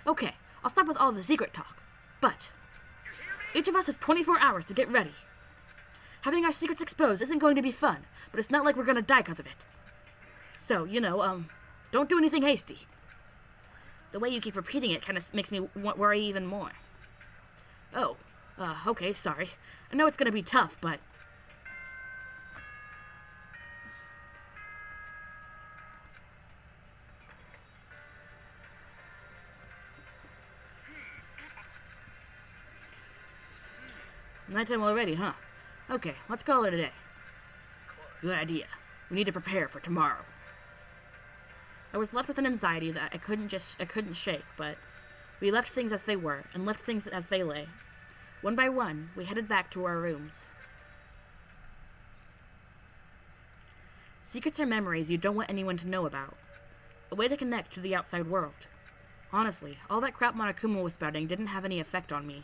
Okay, I'll stop with all the secret talk. But each of us has 24 hours to get ready. Having our secrets exposed isn't going to be fun, but it's not like we're gonna die because of it. So, don't do anything hasty. The way you keep repeating it kind of makes me worry even more. Oh, okay, sorry. I know it's gonna be tough, but... Nighttime already, huh? Okay, let's call it a day. Good idea. We need to prepare for tomorrow. I was left with an anxiety that I couldn't shake, but we left things as they were, and left things as they lay. One by one, we headed back to our rooms. Secrets are memories you don't want anyone to know about. A way to connect to the outside world. Honestly, all that crap Monokuma was spouting didn't have any effect on me.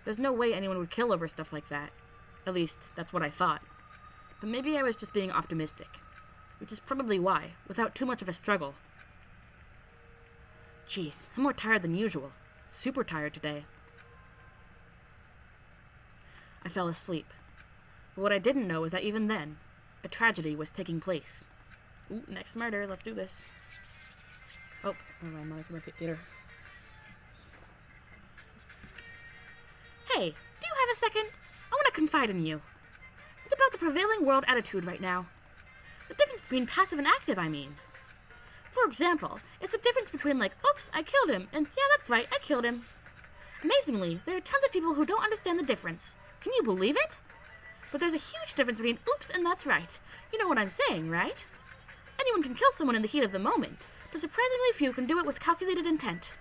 There's no way anyone would kill over stuff like that. At least, that's what I thought. But maybe I was just being optimistic. Which is probably why, without too much of a struggle. Jeez, I'm more tired than usual. Super tired today. I fell asleep. But what I didn't know was that even then, a tragedy was taking place. Ooh, next murder, let's do this. Oh, never mind, Monokuma Theater. Hey, do you have a second? I want to confide in you. It's about the prevailing world attitude right now. The difference between passive and active, I mean. For example, it's the difference between like, oops, I killed him, and yeah, that's right, I killed him. Amazingly, there are tons of people who don't understand the difference. Can you believe it? But there's a huge difference between oops and that's right. You know what I'm saying, right? Anyone can kill someone in the heat of the moment, but surprisingly few can do it with calculated intent.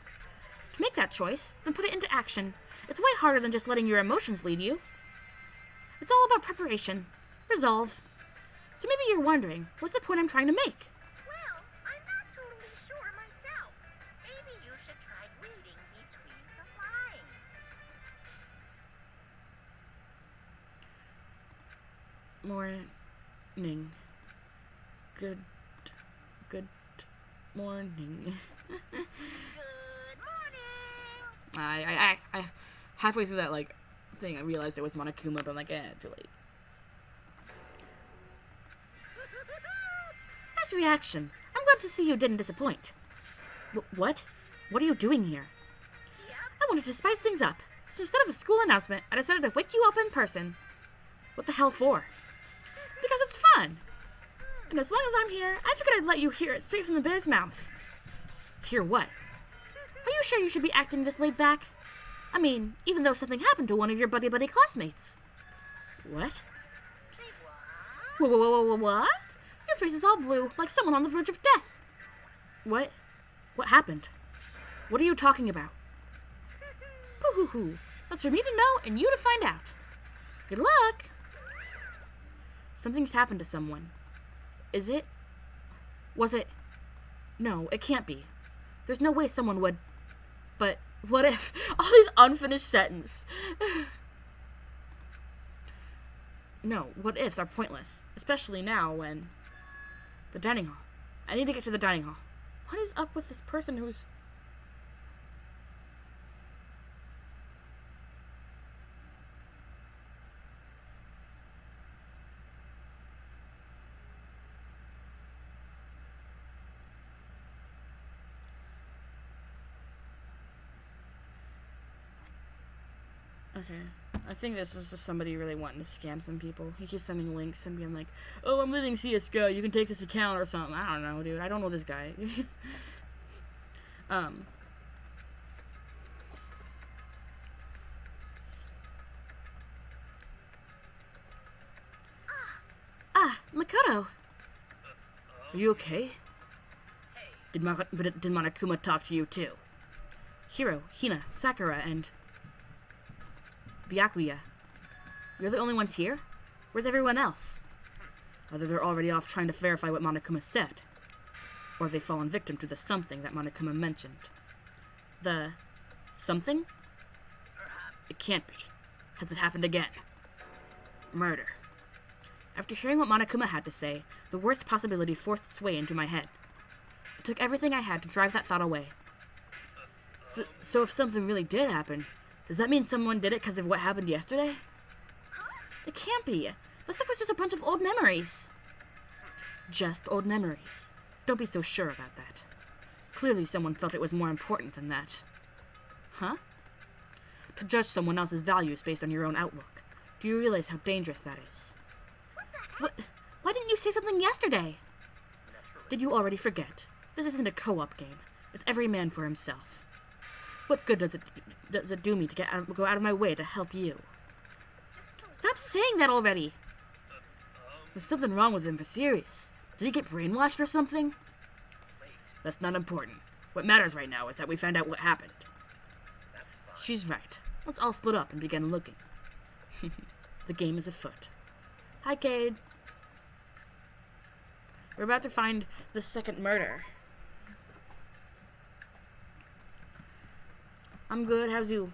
To make that choice, then put it into action. It's way harder than just letting your emotions lead you. It's all about preparation. Resolve. So maybe you're wondering, what's the point I'm trying to make? Well, I'm not totally sure myself. Maybe you should try reading between the lines. Morning. Good morning. Good morning! I halfway through that, thing, I realized it was Monokuma, but I'm like, too late. Nice reaction. I'm glad to see you didn't disappoint. What? What are you doing here? Yep. I wanted to spice things up, so instead of a school announcement, I decided to wake you up in person. What the hell for? Because it's fun. And as long as I'm here, I figured I'd let you hear it straight from the bear's mouth. Hear what? Are you sure you should be acting this laid back? I mean, even though something happened to one of your buddy-buddy classmates. What? Say what? What? Your face is all blue, like someone on the verge of death. What? What happened? What are you talking about? Hoo-hoo-hoo. That's for me to know and you to find out. Good luck! Something's happened to someone. Is it? Was it? No, it can't be. There's no way someone would... But what if? All these unfinished sentences. No, what ifs are pointless. Especially now when... The dining hall. I need to get to the dining hall. What is up with this person who's... Okay. I think this is just somebody really wanting to scam some people. He keeps sending links and being like, oh, I'm leaving CSGO, you can take this account or something. I don't know, dude. I don't know this guy. Makoto. Are you okay? Did Monokuma talk to you too? Hiro, Hina, Sakura, and... Byakuya. You're the only ones here? Where's everyone else? Either they're already off trying to verify what Monokuma said, or they've fallen victim to the something that Monokuma mentioned. The... something? It can't be. Has it happened again? Murder. After hearing what Monokuma had to say, the worst possibility forced its way into my head. It took everything I had to drive that thought away. So if something really did happen, does that mean someone did it because of what happened yesterday? It can't be. Looks like it was just a bunch of old memories. Just old memories. Don't be so sure about that. Clearly someone felt it was more important than that. Huh? To judge someone else's values based on your own outlook. Do you realize how dangerous that is? What? Why didn't you say something yesterday? Did you already forget? This isn't a co-op game. It's every man for himself. What good does it do me to go out of my way to help you? Stop saying that already! There's something wrong with him for serious. Did he get brainwashed or something? That's not important. What matters right now is that we found out what happened. She's right. Let's all split up and begin looking. The game is afoot. Hi, Cade. We're about to find the second murder. I'm good. How's you?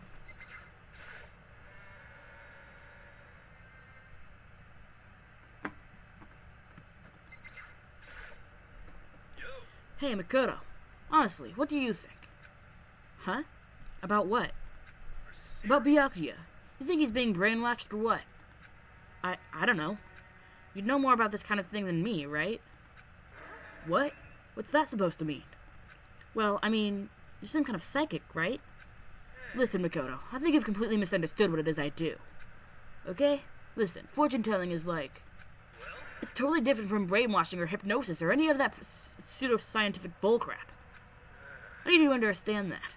Hey, Makoto. Honestly, what do you think? Huh? About what? About Byakuya. You think he's being brainwashed or what? I don't know. You'd know more about this kind of thing than me, right? What? What's that supposed to mean? Well, I mean, you're some kind of psychic, right? Listen, Makoto, I think you've completely misunderstood what it is I do. Okay? Listen, fortune-telling is like... It's totally different from brainwashing or hypnosis or any of that pseudo-scientific bullcrap. I need you to understand that.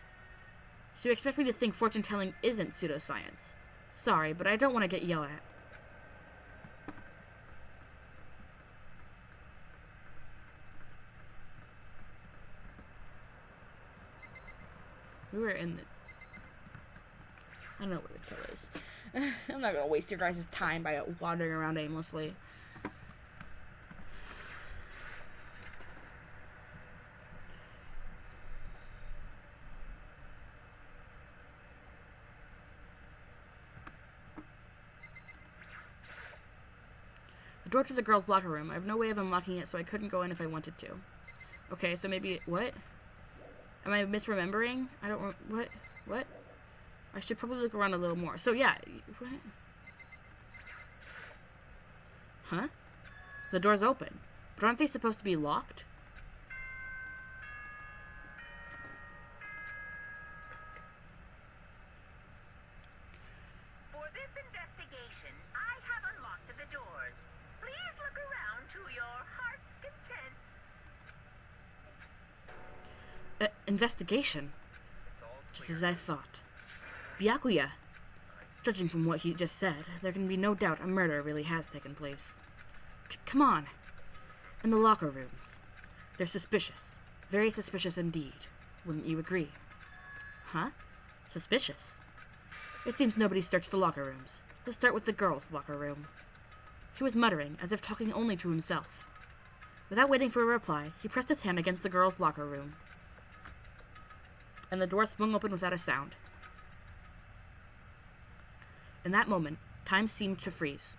So you expect me to think fortune-telling isn't pseudoscience. Sorry, but I don't want to get yelled at. We were in the... I don't know where the kill is. I'm not gonna waste your guys' time by wandering around aimlessly. The door to the girls' locker room. I have no way of unlocking it, so I couldn't go in if I wanted to. Okay, so maybe... What? Am I misremembering? I don't... What? What? I should probably look around a little more. So, yeah. What? Huh? The door's open. But aren't they supposed to be locked? For this investigation, I have unlocked the doors. Please look around to your heart's content. Investigation? Just as I thought. Byakuya. Judging from what he just said, there can be no doubt a murder really has taken place. Come on. In the locker rooms. They're suspicious. Very suspicious indeed. Wouldn't you agree? Huh? Suspicious? It seems nobody searched the locker rooms. Let's start with the girls' locker room. He was muttering, as if talking only to himself. Without waiting for a reply, he pressed his hand against the girls' locker room. And the door swung open without a sound. In that moment, time seemed to freeze.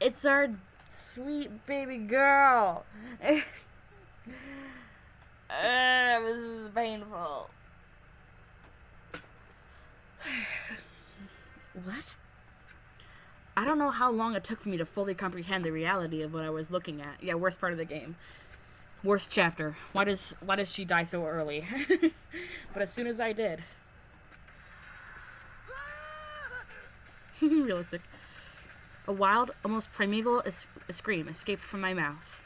It's our sweet baby girl. This is painful. What? I don't know how long it took for me to fully comprehend the reality of what I was looking at. Yeah, worst part of the game. Worst chapter. Why does she die so early? But as soon as I did. Realistic. A wild, almost primeval scream escaped from my mouth.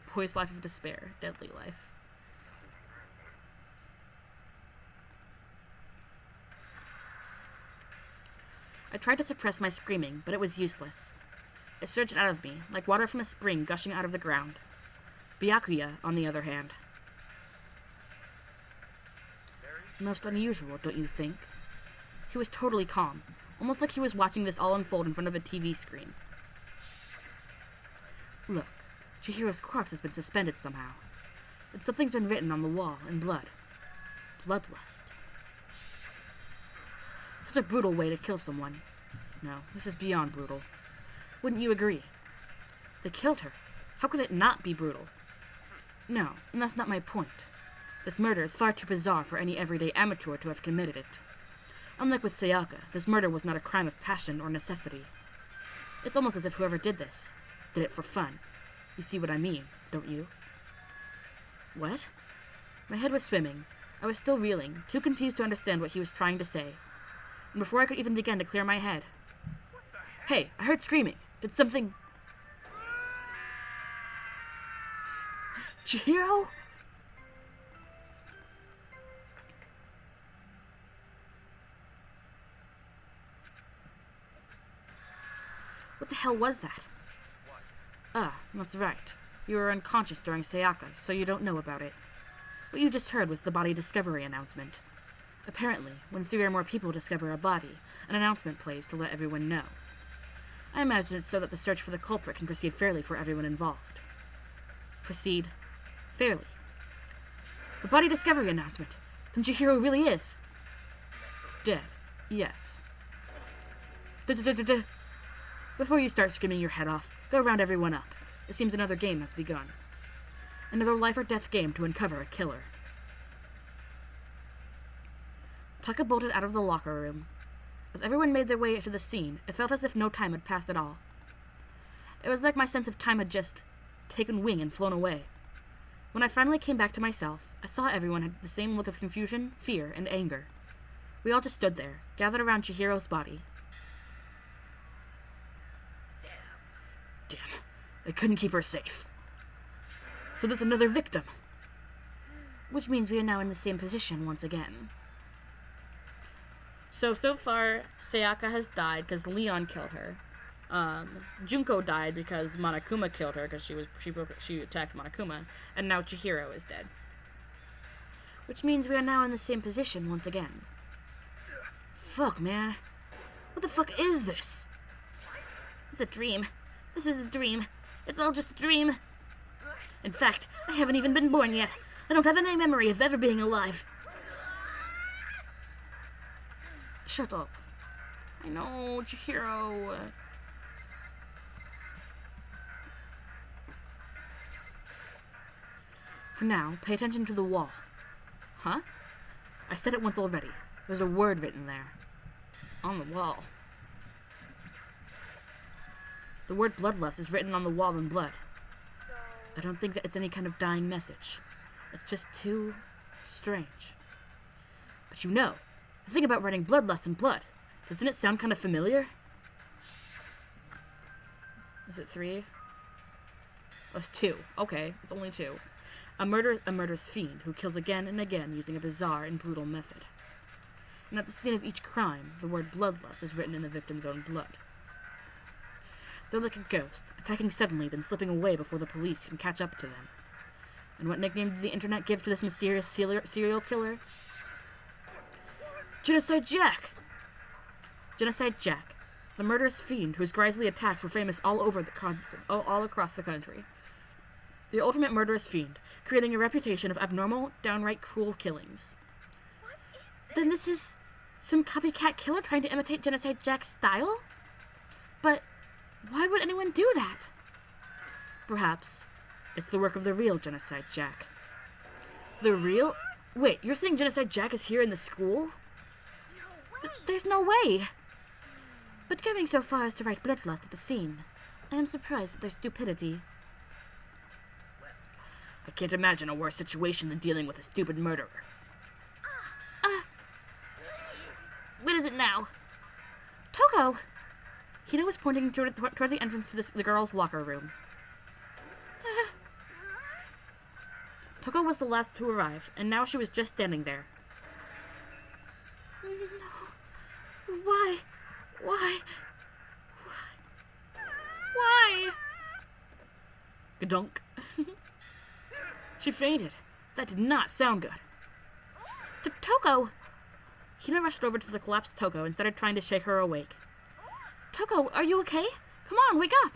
Poised life of despair. Deadly life. I tried to suppress my screaming, but it was useless. It surged out of me, like water from a spring gushing out of the ground. Byakuya, on the other hand. Most unusual, don't you think? He was totally calm, almost like he was watching this all unfold in front of a TV screen. Look, Chihiro's corpse has been suspended somehow. And something's been written on the wall in blood. Bloodlust. Such a brutal way to kill someone. No, this is beyond brutal. Wouldn't you agree? They killed her. How could it not be brutal? No, and that's not my point. This murder is far too bizarre for any everyday amateur to have committed it. Unlike with Sayaka, this murder was not a crime of passion or necessity. It's almost as if whoever did this did it for fun. You see what I mean, don't you? What? My head was swimming. I was still reeling, too confused to understand what he was trying to say. And before I could even begin to clear my head... Hey, I heard screaming. Did something... Chihiro? What the hell was that? Ah, that's right. You were unconscious during Sayaka's, so you don't know about it. What you just heard was the body discovery announcement. Apparently, when 3 or more people discover a body, an announcement plays to let everyone know. I imagine it's so that the search for the culprit can proceed fairly for everyone involved. Proceed fairly. The body discovery announcement. Then Chihiro really is dead. Yes. Before you start screaming your head off, go round everyone up. It seems another game has begun. Another life or death game to uncover a killer. Taka bolted out of the locker room. As everyone made their way to the scene, it felt as if no time had passed at all. It was like my sense of time had just taken wing and flown away. When I finally came back to myself, I saw everyone had the same look of confusion, fear, and anger. We all just stood there, gathered around Chihiro's body. Damn. I couldn't keep her safe. So there's another victim. Which means we are now in the same position once again. So far, Sayaka has died because Leon killed her. Junko died because Monokuma killed her because she attacked Monokuma, and now Chihiro is dead. Which means we are now in the same position once again. Fuck, man. What the fuck is this? It's a dream. This is a dream. It's all just a dream. In fact, I haven't even been born yet. I don't have any memory of ever being alive. Shut up. I know, Chihiro. For now, pay attention to the wall. Huh? I said it once already. There's a word written there. On the wall. The word bloodlust is written on the wall in blood. I don't think that it's any kind of dying message. It's just too strange. But you know, the thing about writing bloodlust in blood, doesn't it sound kind of familiar? Is it 3? Oh, it's 2. Okay, it's only 2. A murderous fiend who kills again and again using a bizarre and brutal method. And at the scene of each crime, the word bloodlust is written in the victim's own blood. They're like a ghost, attacking suddenly, then slipping away before the police can catch up to them. And what nickname did the internet give to this mysterious serial killer? Genocide Jack! Genocide Jack, the murderous fiend whose grisly attacks were famous all across the country. The ultimate murderous fiend, creating a reputation of abnormal, downright cruel killings. Then this is some copycat killer trying to imitate Genocide Jack's style? But why would anyone do that? Perhaps it's the work of the real Genocide Jack. The real? Wait, you're saying Genocide Jack is here in the school? There's no way. But going so far as to write bloodlust at the scene, I am surprised at their stupidity. I can't imagine a worse situation than dealing with a stupid murderer. What is it now? Toko! Hina was pointing toward the entrance to the girls' locker room. Toko was the last to arrive, and now she was just standing there. No. Why? Gadunk. She fainted. That did not sound good. Toko! Hina rushed over to the collapsed Toko and started trying to shake her awake. Toko, are you okay? Come on, wake up!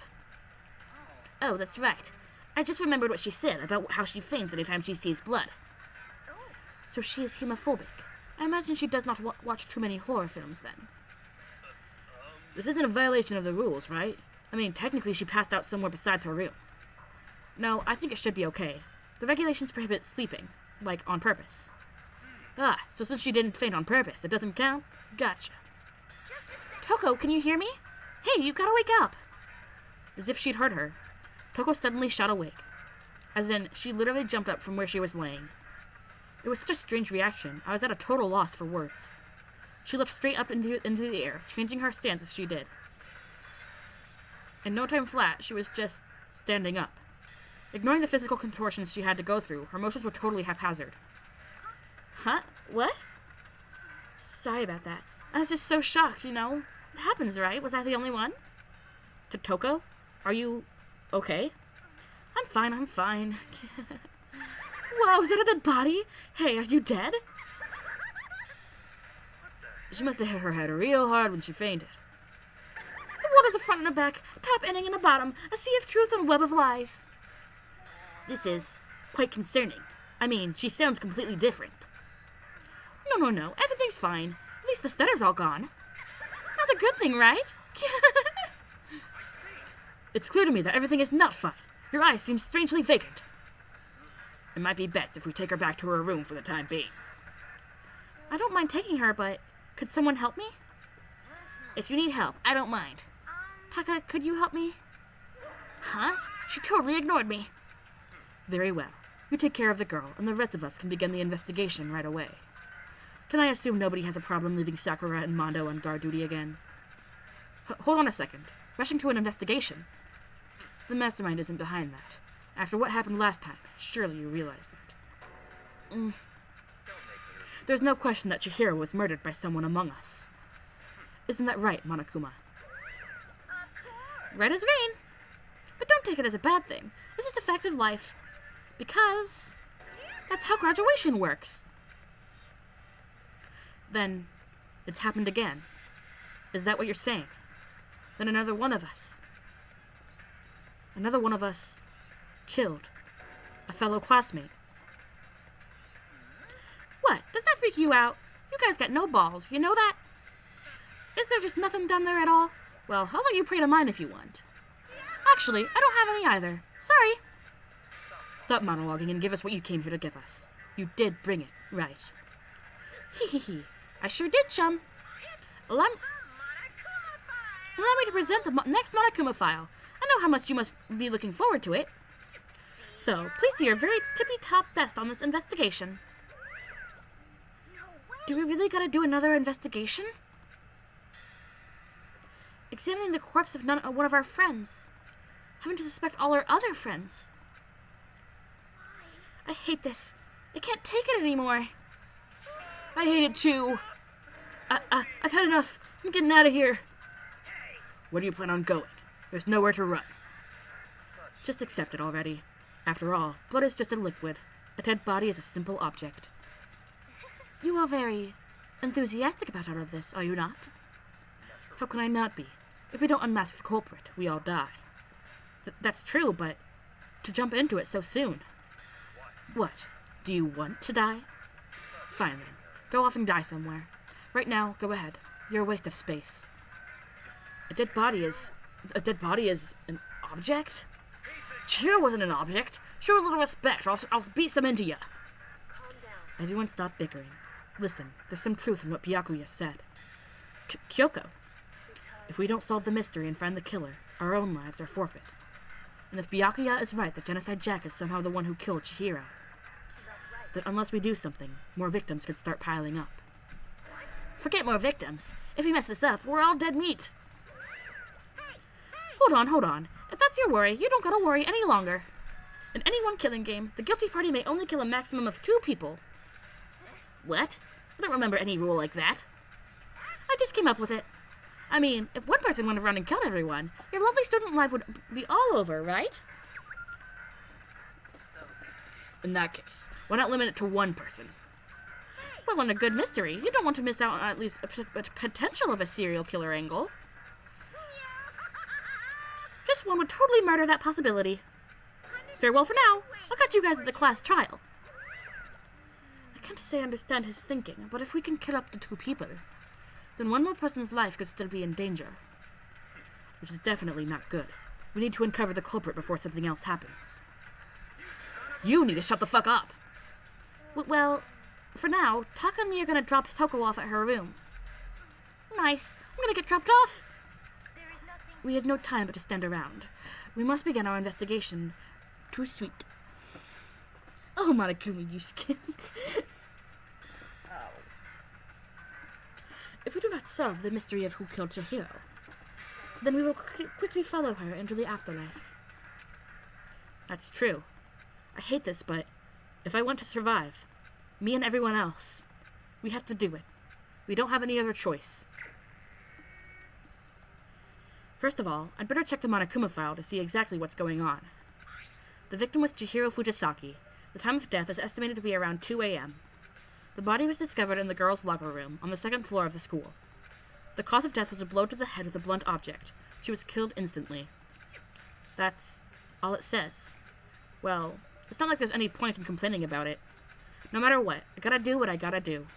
Oh, that's right. I just remembered what she said about how she faints anytime she sees blood. So she is hemophobic. I imagine she does not watch too many horror films then. This isn't a violation of the rules, right? I mean, technically she passed out somewhere besides her room. No, I think it should be okay. The regulations prohibit sleeping, like on purpose. Ah, so since she didn't faint on purpose, it doesn't count? Gotcha. Toko, can you hear me? Hey, you gotta wake up! As if she'd heard her, Toko suddenly shot awake. As in, she literally jumped up from where she was laying. It was such a strange reaction, I was at a total loss for words. She leapt straight up into the air, changing her stance as she did. In no time flat, she was just standing up. Ignoring the physical contortions she had to go through, her motions were totally haphazard. Huh? What? Sorry about that. I was just so shocked, you know? It happens, right? Was I the only one? To Toko? Are you okay? I'm fine. Whoa, is that a dead body? Hey, are you dead? She must have hit her head real hard when she fainted. The world has a front and a back, a top ending and a bottom, a sea of truth and a web of lies. This is quite concerning. I mean, she sounds completely different. No, everything's fine. At least the stutter's all gone. That's a good thing, right? It's clear to me that everything is not fine. Your eyes seem strangely vacant. It might be best if we take her back to her room for the time being. I don't mind taking her, but could someone help me? If you need help, I don't mind. Taka, could you help me? Huh? She totally ignored me. Very well. You take care of the girl, and the rest of us can begin the investigation right away. Can I assume nobody has a problem leaving Sakura and Mondo on guard duty again? Hold on a second. Rushing to an investigation? The mastermind isn't behind that. After what happened last time, surely you realize that. There's no question that Chihiro was murdered by someone among us. Isn't that right, Monokuma? Right as rain. But don't take it as a bad thing. It's just a fact of life. Because that's how graduation works. Then it's happened again. Is that what you're saying? Then another one of us killed a fellow classmate. What? Does that freak you out? You guys got no balls, you know that? Is there just nothing down there at all? Well, I'll let you pray to mine if you want. Actually, I don't have any either. Sorry. Stop monologuing and give us what you came here to give us. You did bring it, right? Hee. I sure did, chum. Allow me to present the next Monokuma file. I know how much you must be looking forward to it. So, please do your very tippy-top best on this investigation. Do we really gotta do another investigation? Examining the corpse of one of our friends. Having to suspect all our other friends. I hate this. I can't take it anymore. I hate it too. I've had enough. I'm getting out of here. Where do you plan on going? There's nowhere to run. Just accept it already. After all, blood is just a liquid. A dead body is a simple object. You are very enthusiastic about all of this, are you not? How can I not be? If we don't unmask the culprit, we all die. That's true, but to jump into it so soon. What? Do you want to die? Fine then. Go off and die somewhere. Right now, go ahead. You're a waste of space. A dead body is an object? Chihiro wasn't an object. Show a little respect, or I'll beat some into ya. Everyone stop bickering. Listen, there's some truth in what Byakuya said. Kyoko. If we don't solve the mystery and find the killer, our own lives are forfeit. And if Byakuya is right that Genocide Jack is somehow the one who killed Chihiro, then unless we do something, more victims could start piling up. Forget more victims. If we mess this up, we're all dead meat. Hold on. If that's your worry, you don't gotta worry any longer. In any one killing game, the guilty party may only kill a maximum of 2 people. What? I don't remember any rule like that. I just came up with it. I mean, if one person went around and killed everyone, your lovely student life would be all over, right? In that case, why not limit it to 1 person? Well, in a good mystery, you don't want to miss out on at least a potential of a serial killer angle. Just one would totally murder that possibility. Farewell for now. I'll catch you guys at the class trial. I can't say I understand his thinking, but if we can kill up to 2 people, then one more person's life could still be in danger. which is definitely not good. We need to uncover the culprit before something else happens. You need to shut the fuck up! Well, for now, Taka and me are gonna drop Toko off at her room. Nice. I'm gonna get dropped off. There is nothing. We have no time but to stand around. We must begin our investigation. Too sweet. Oh, Monokuma, you skin. If we do not solve the mystery of who killed Chihiro, then we will quickly follow her into the afterlife. That's true. I hate this, but if I want to survive, me and everyone else, we have to do it. We don't have any other choice. First of all, I'd better check the Monokuma file to see exactly what's going on. The victim was Chihiro Fujisaki. The time of death is estimated to be around 2 a.m. The body was discovered in the girls' locker room on the second floor of the school. The cause of death was a blow to the head with a blunt object. She was killed instantly. That's all it says. Well, it's not like there's any point in complaining about it. No matter what, I gotta do what I gotta do.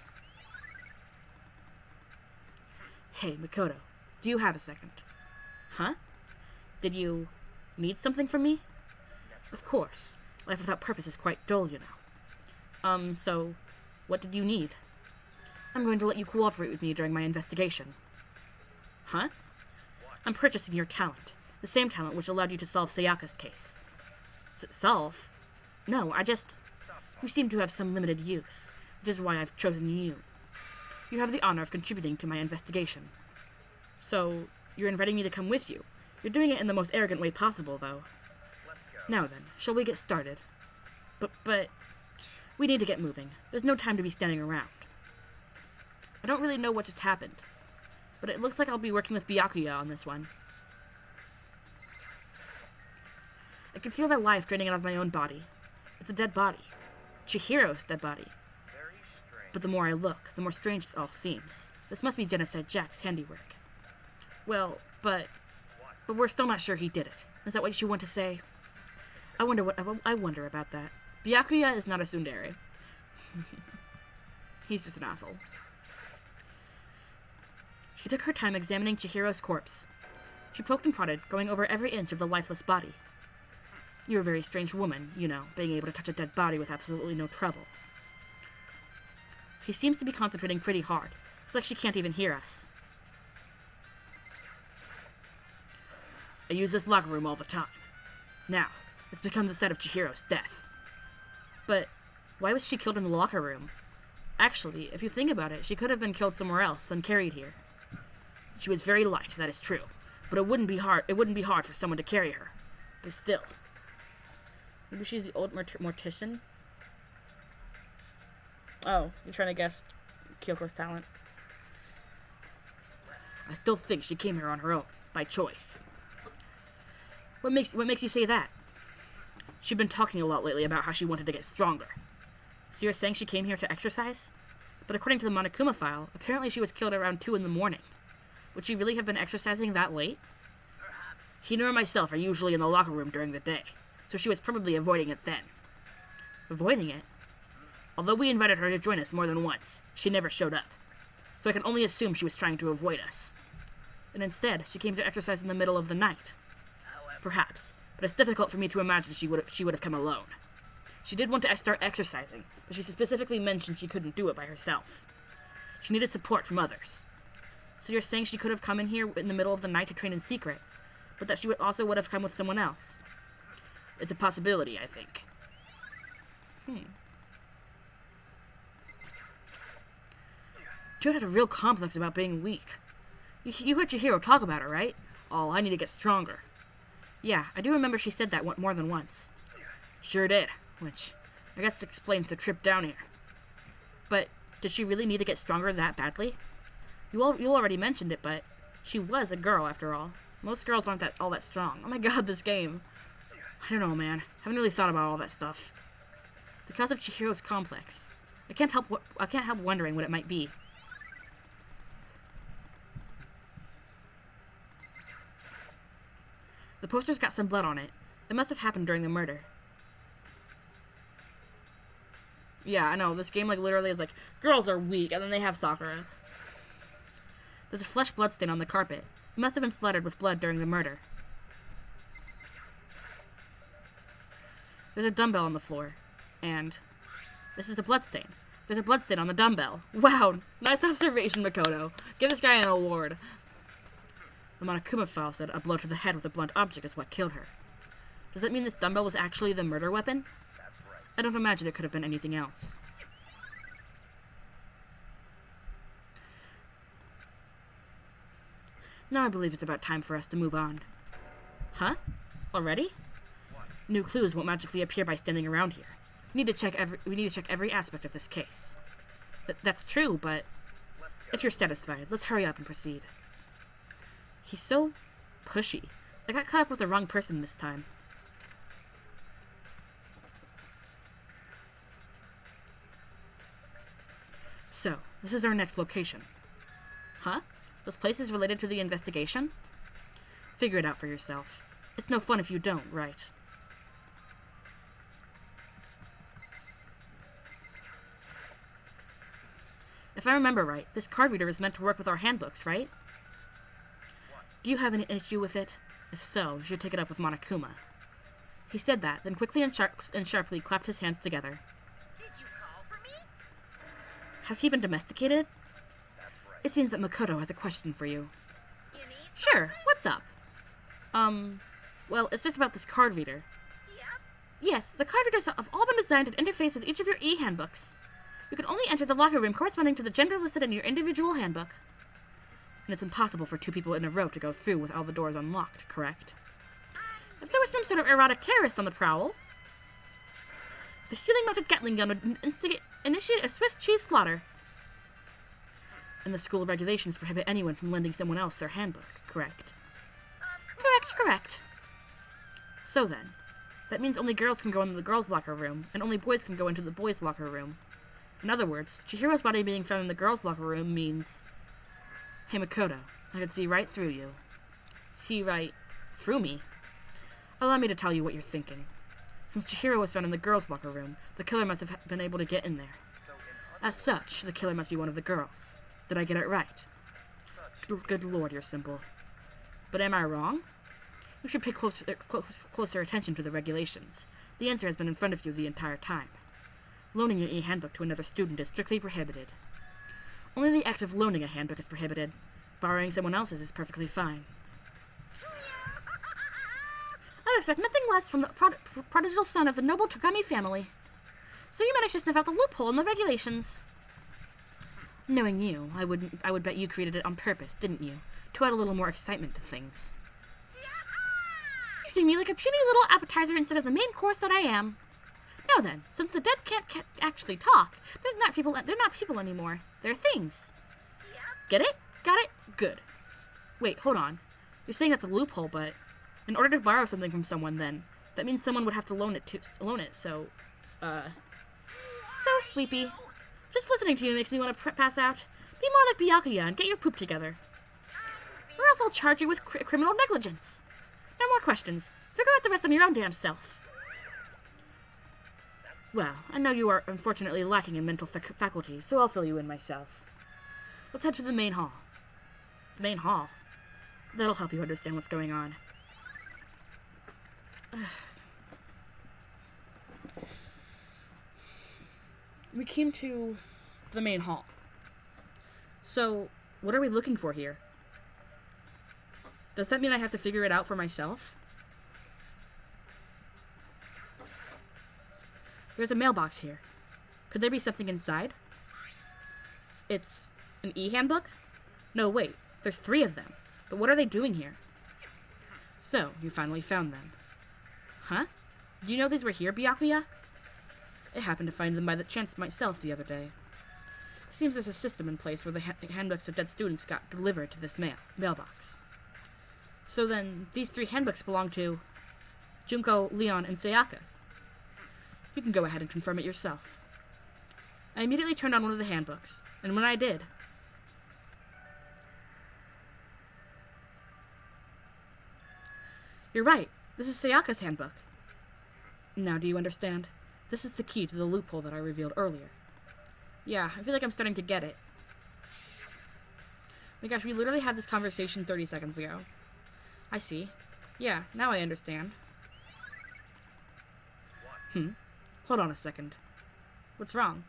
Hey, Makoto, do you have a second? Huh? Did you need something from me? Of course. Life without purpose is quite dull, you know. So, what did you need? I'm going to let you cooperate with me during my investigation. Huh? I'm purchasing your talent. The same talent which allowed you to solve Sayaka's case. Solve? No, you seem to have some limited use, which is why I've chosen you. You have the honor of contributing to my investigation. So, you're inviting me to come with you. You're doing it in the most arrogant way possible, though. Now then, shall we get started? But, we need to get moving. There's no time to be standing around. I don't really know what just happened, but it looks like I'll be working with Byakuya on this one. I can feel the life draining out of my own body. It's a dead body. Chihiro's dead body. But the more I look, the more strange it all seems. This must be Genocide Jack's handiwork. Well, but we're still not sure he did it. Is that what you want to say? I wonder about that. Byakuya is not a tsundere. He's just an asshole. She took her time examining Chihiro's corpse. She poked and prodded, going over every inch of the lifeless body. You're a very strange woman, you know, being able to touch a dead body with absolutely no trouble. She seems to be concentrating pretty hard. It's like she can't even hear us. I use this locker room all the time. Now, it's become the site of Chihiro's death. But why was she killed in the locker room? Actually, if you think about it, she could have been killed somewhere else, then carried here. She was very light, that is true. But it wouldn't be hard for someone to carry her. But still. Maybe she's the old mortician? Oh, you're trying to guess Kyoko's talent. I still think she came here on her own, by choice. What makes you say that? She'd been talking a lot lately about how she wanted to get stronger. So you're saying she came here to exercise? But according to the Monokuma file, apparently she was killed around 2 in the morning. Would she really have been exercising that late? Hina and myself are usually in the locker room during the day, so she was probably avoiding it then. Avoiding it? Although we invited her to join us more than once, she never showed up. So I can only assume she was trying to avoid us. And instead, she came to exercise in the middle of the night. Perhaps, but it's difficult for me to imagine she would have come alone. She did want to start exercising, but she specifically mentioned she couldn't do it by herself. She needed support from others. So you're saying she could have come in here in the middle of the night to train in secret, but that she also would have come with someone else? It's a possibility, I think. Jude had a real complex about being weak. You heard Chihiro talk about her, right? Oh, I need to get stronger. Yeah, I do remember she said that more than once. Sure did, which I guess explains the trip down here. But did she really need to get stronger that badly? You already mentioned it, but she was a girl after all. Most girls aren't all that strong. Oh my god, this game. I don't know, man. Haven't really thought about all that stuff. The cause of Chihiro's complex. I can't help wondering what it might be. The poster's got some blood on it. It must have happened during the murder. Yeah, I know. This game, literally is girls are weak, and then they have Sakura. There's a flesh blood stain on the carpet. It must have been splattered with blood during the murder. There's a dumbbell on the floor, and this is a bloodstain. There's a bloodstain on the dumbbell. Wow, nice observation, Makoto. Give this guy an award. The Monokuma file said a blow to the head with a blunt object is what killed her. Does that mean this dumbbell was actually the murder weapon? I don't imagine it could have been anything else. Now I believe it's about time for us to move on. Huh? Already? New clues won't magically appear by standing around here. We need to check every aspect of this case. That's true, but if you're satisfied, let's hurry up and proceed. He's so pushy. I got caught up with the wrong person this time. So, this is our next location. Huh? This place is related to the investigation? Figure it out for yourself. It's no fun if you don't, right? If I remember right, this card reader is meant to work with our handbooks, right? Do you have any issue with it? If so, you should take it up with Monokuma. He said that, then quickly and sharply clapped his hands together. Did you call for me? Has he been domesticated? It seems that Makoto has a question for you. You need Sure, what's up? Well, it's just about this card reader. Yep. Yes, the card readers have all been designed to interface with each of your e-handbooks. You can only enter the locker room corresponding to the gender listed in your individual handbook. And it's impossible for two people in a row to go through with all the doors unlocked, correct? If there was some sort of erotic terrorist on the prowl, the ceiling-mounted Gatling gun would initiate a Swiss cheese slaughter. And the school regulations prohibit anyone from lending someone else their handbook, correct? Correct. So then, that means only girls can go into the girls' locker room, and only boys can go into the boys' locker room. In other words, Chihiro's body being found in the girls' locker room means... Hey, Makoto, I can see right through you. See right through me? Allow me to tell you what you're thinking. Since Chihiro was found in the girls' locker room, the killer must have been able to get in there. As such, the killer must be one of the girls. Did I get it right? Good lord, you're simple. But am I wrong? You should pay closer attention to the regulations. The answer has been in front of you the entire time. Loaning your e-handbook to another student is strictly prohibited. Only the act of loaning a handbook is prohibited. Borrowing someone else's is perfectly fine. I expect nothing less from the prodigal son of the noble Togami family. So you managed to sniff out the loophole in the regulations. Knowing you, I would bet you created it on purpose, didn't you? To add a little more excitement to things. Treating me like a puny little appetizer instead of the main course that I am. Now then, since the dead can't actually talk, they're not people anymore. They're things. Get it? Got it? Good. Wait, hold on. You're saying that's a loophole, but in order to borrow something from someone, then that means someone would have to loan it. So sleepy. Just listening to you makes me want to pass out. Be more like Byakuya and get your poop together. Or else I'll charge you with criminal negligence. No more questions. Figure out the rest on your own damn self. Well, I know you are unfortunately lacking in mental faculties, so I'll fill you in myself. Let's head to the main hall. The main hall? That'll help you understand what's going on. We came to the main hall. So, what are we looking for here? Does that mean I have to figure it out for myself? There's a mailbox here. Could there be something inside? It's an e-handbook? No, wait. There's 3 of them. But what are they doing here? So, you finally found them. Huh? Do you know these were here, Byakuya? I happened to find them by the chance myself the other day. It seems there's a system in place where the handbooks of dead students got delivered to this mailbox. So then, these 3 handbooks belong to Junko, Leon, and Sayaka. You can go ahead and confirm it yourself. I immediately turned on one of the handbooks, and when I did... You're right, this is Sayaka's handbook. Now do you understand? This is the key to the loophole that I revealed earlier. Yeah, I feel like I'm starting to get it. my gosh, we literally had this conversation 30 seconds ago. I see. Yeah, now I understand. Hold on a second. What's wrong?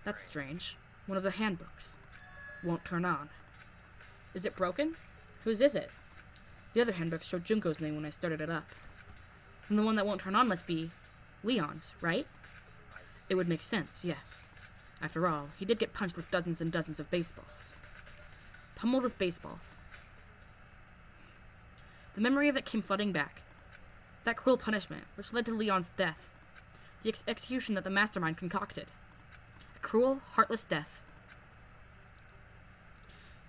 That's strange. One of the handbooks. Won't turn on. Is it broken? Whose is it? The other handbook showed Junko's name when I started it up. And the one that won't turn on must be Leon's, right? It would make sense, yes. After all, he did get punched with dozens and dozens of baseballs. Pummeled with baseballs. The memory of it came flooding back. That cruel punishment, which led to Leon's death. The execution that the mastermind concocted. A cruel, heartless death.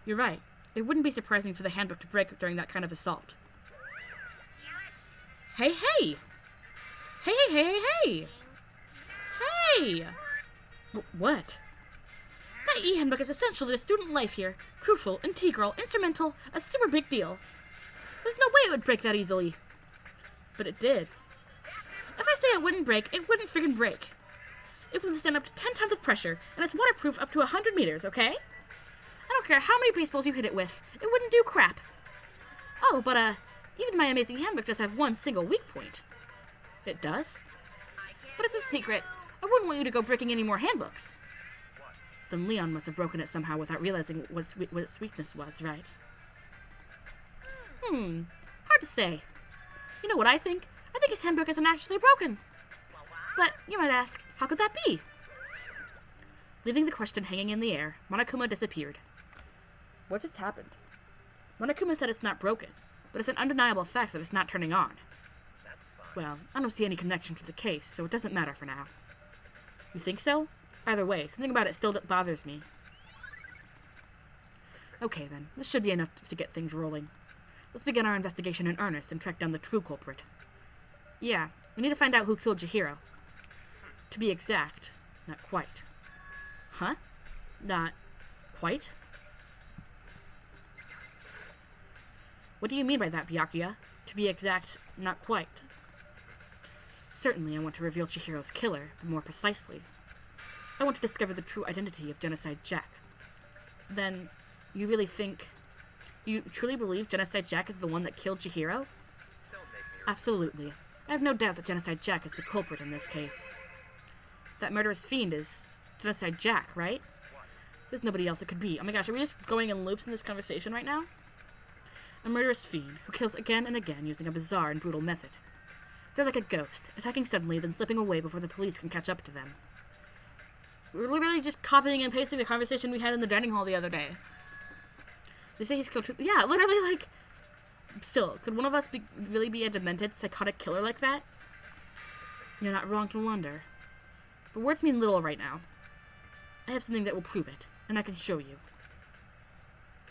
You're right. It wouldn't be surprising for the handbook to break during that kind of assault. Hey, hey! Hey, hey, hey, hey! Hey! What? That e-handbook is essential to student life here. Crucial, integral, instrumental, a super big deal. There's no way it would break that easily. But it did. If I say it wouldn't break, it wouldn't friggin' break. It would stand up to 10 tons of pressure, and it's waterproof up to 100 meters, okay? I don't care how many baseballs you hit it with. It wouldn't do crap. Oh, but, even my amazing handbook does have one single weak point. It does? But it's a secret. I wouldn't want you to go breaking any more handbooks. Then Leon must have broken it somehow without realizing what its weakness was, right? Hard to say. You know what I think? I think his handbook isn't actually broken. But, you might ask, how could that be? Leaving the question hanging in the air, Monokuma disappeared. What just happened? Monokuma said it's not broken, but it's an undeniable fact that it's not turning on. Well, I don't see any connection to the case, so it doesn't matter for now. You think so? Either way, something about it still bothers me. Okay then, this should be enough to get things rolling. Let's begin our investigation in earnest and track down the true culprit. Yeah, we need to find out who killed Chihiro. To be exact, not quite. Huh? Not quite? What do you mean by that, Byakuya? To be exact, not quite. Certainly I want to reveal Chihiro's killer, but more precisely, I want to discover the true identity of Genocide Jack. Then, you truly believe Genocide Jack is the one that killed Chihiro? Absolutely. I have no doubt that Genocide Jack is the culprit in this case. That murderous fiend is Genocide Jack, right? There's nobody else it could be. Oh my gosh, are we just going in loops in this conversation right now? A murderous fiend who kills again and again using a bizarre and brutal method. They're like a ghost, attacking suddenly, then slipping away before the police can catch up to them. We're literally just copying and pasting the conversation we had in the dining hall the other day. They say he's killed two... Yeah, literally, like... Still, could one of us really be a demented, psychotic killer like that? You're not wrong to wonder. But words mean little right now. I have something that will prove it, and I can show you.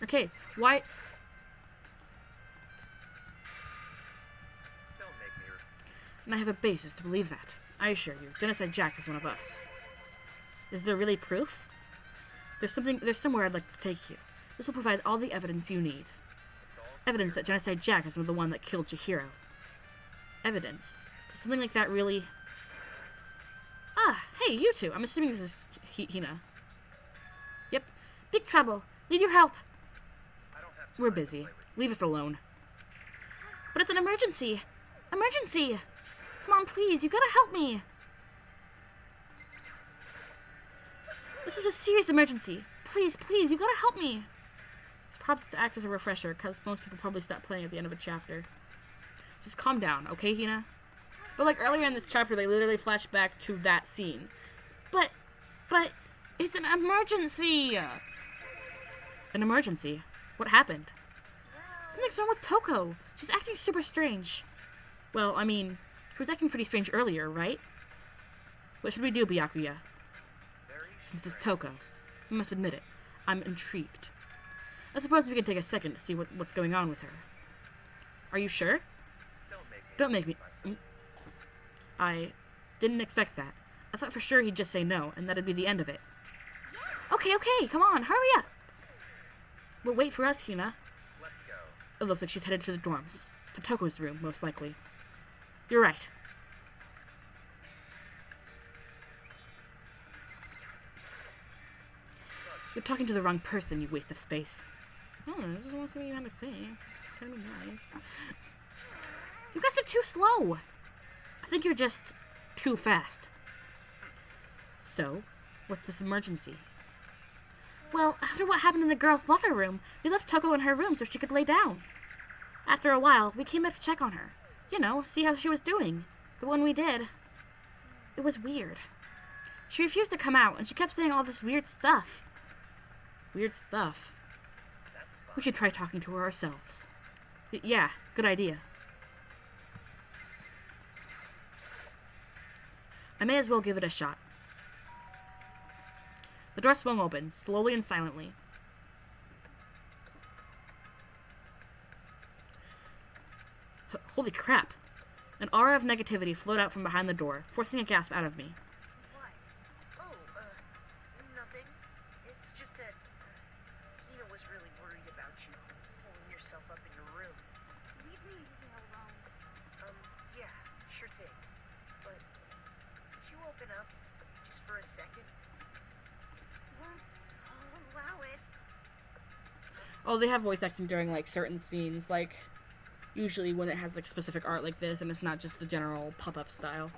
Okay, why... And I have a basis to believe that. I assure you, Genocide Jack is one of us. Is there really proof? There's somewhere I'd like to take you. This will provide all the evidence you need. Evidence that Genocide Jack is the one that killed Chihiro. Evidence. Does something like that really... Ah, hey, you two. I'm assuming this is Hina. Yep. Big trouble. Need your help. We're busy. Leave us alone. But it's an emergency. Emergency! Come on, please. You gotta help me. This is a serious emergency. Please, please, you gotta help me. This props to act as a refresher, because most people probably stop playing at the end of a chapter. Just calm down, okay, Hina? But, like, earlier in this chapter, they literally flashed back to that scene. But, it's an emergency! An emergency? What happened? Something's wrong with Toko. She's acting super strange. Well, I mean, she was acting pretty strange earlier, right? What should we do, Byakuya? Since it's Toko, I must admit it, I'm intrigued. I suppose we can take a second to see what's going on with her. Are you sure? Don't make me... I didn't expect that. I thought for sure he'd just say no, and that'd be the end of it. Okay, come on, hurry up! Well, wait for us, Hina. It looks like she's headed to the dorms. To Toko's room, most likely. You're right. You're talking to the wrong person, you waste of space. I don't know, I just want to see what you have to say. Trying to be nice. You guys are too slow. I think you're just too fast. So, what's this emergency? Well, after what happened in the girls' locker room, we left Toko in her room so she could lay down. After a while, we came back to check on her. You know, see how she was doing. But when we did, it was weird. She refused to come out, and she kept saying all this weird stuff. Weird stuff. We should try talking to her ourselves. Yeah, good idea. I may as well give it a shot. The door swung open, slowly and silently. Holy crap! An aura of negativity flowed out from behind the door, forcing a gasp out of me. What? Oh, nothing. It's just that Hina was really worried about you pulling yourself up in your room. Leave me alone. Yeah, sure thing. But could you open up just for a second? I'll allow it. Oh, they have voice acting during, like, certain scenes, like, usually when it has, like, specific art like this, and it's not just the general pop-up style.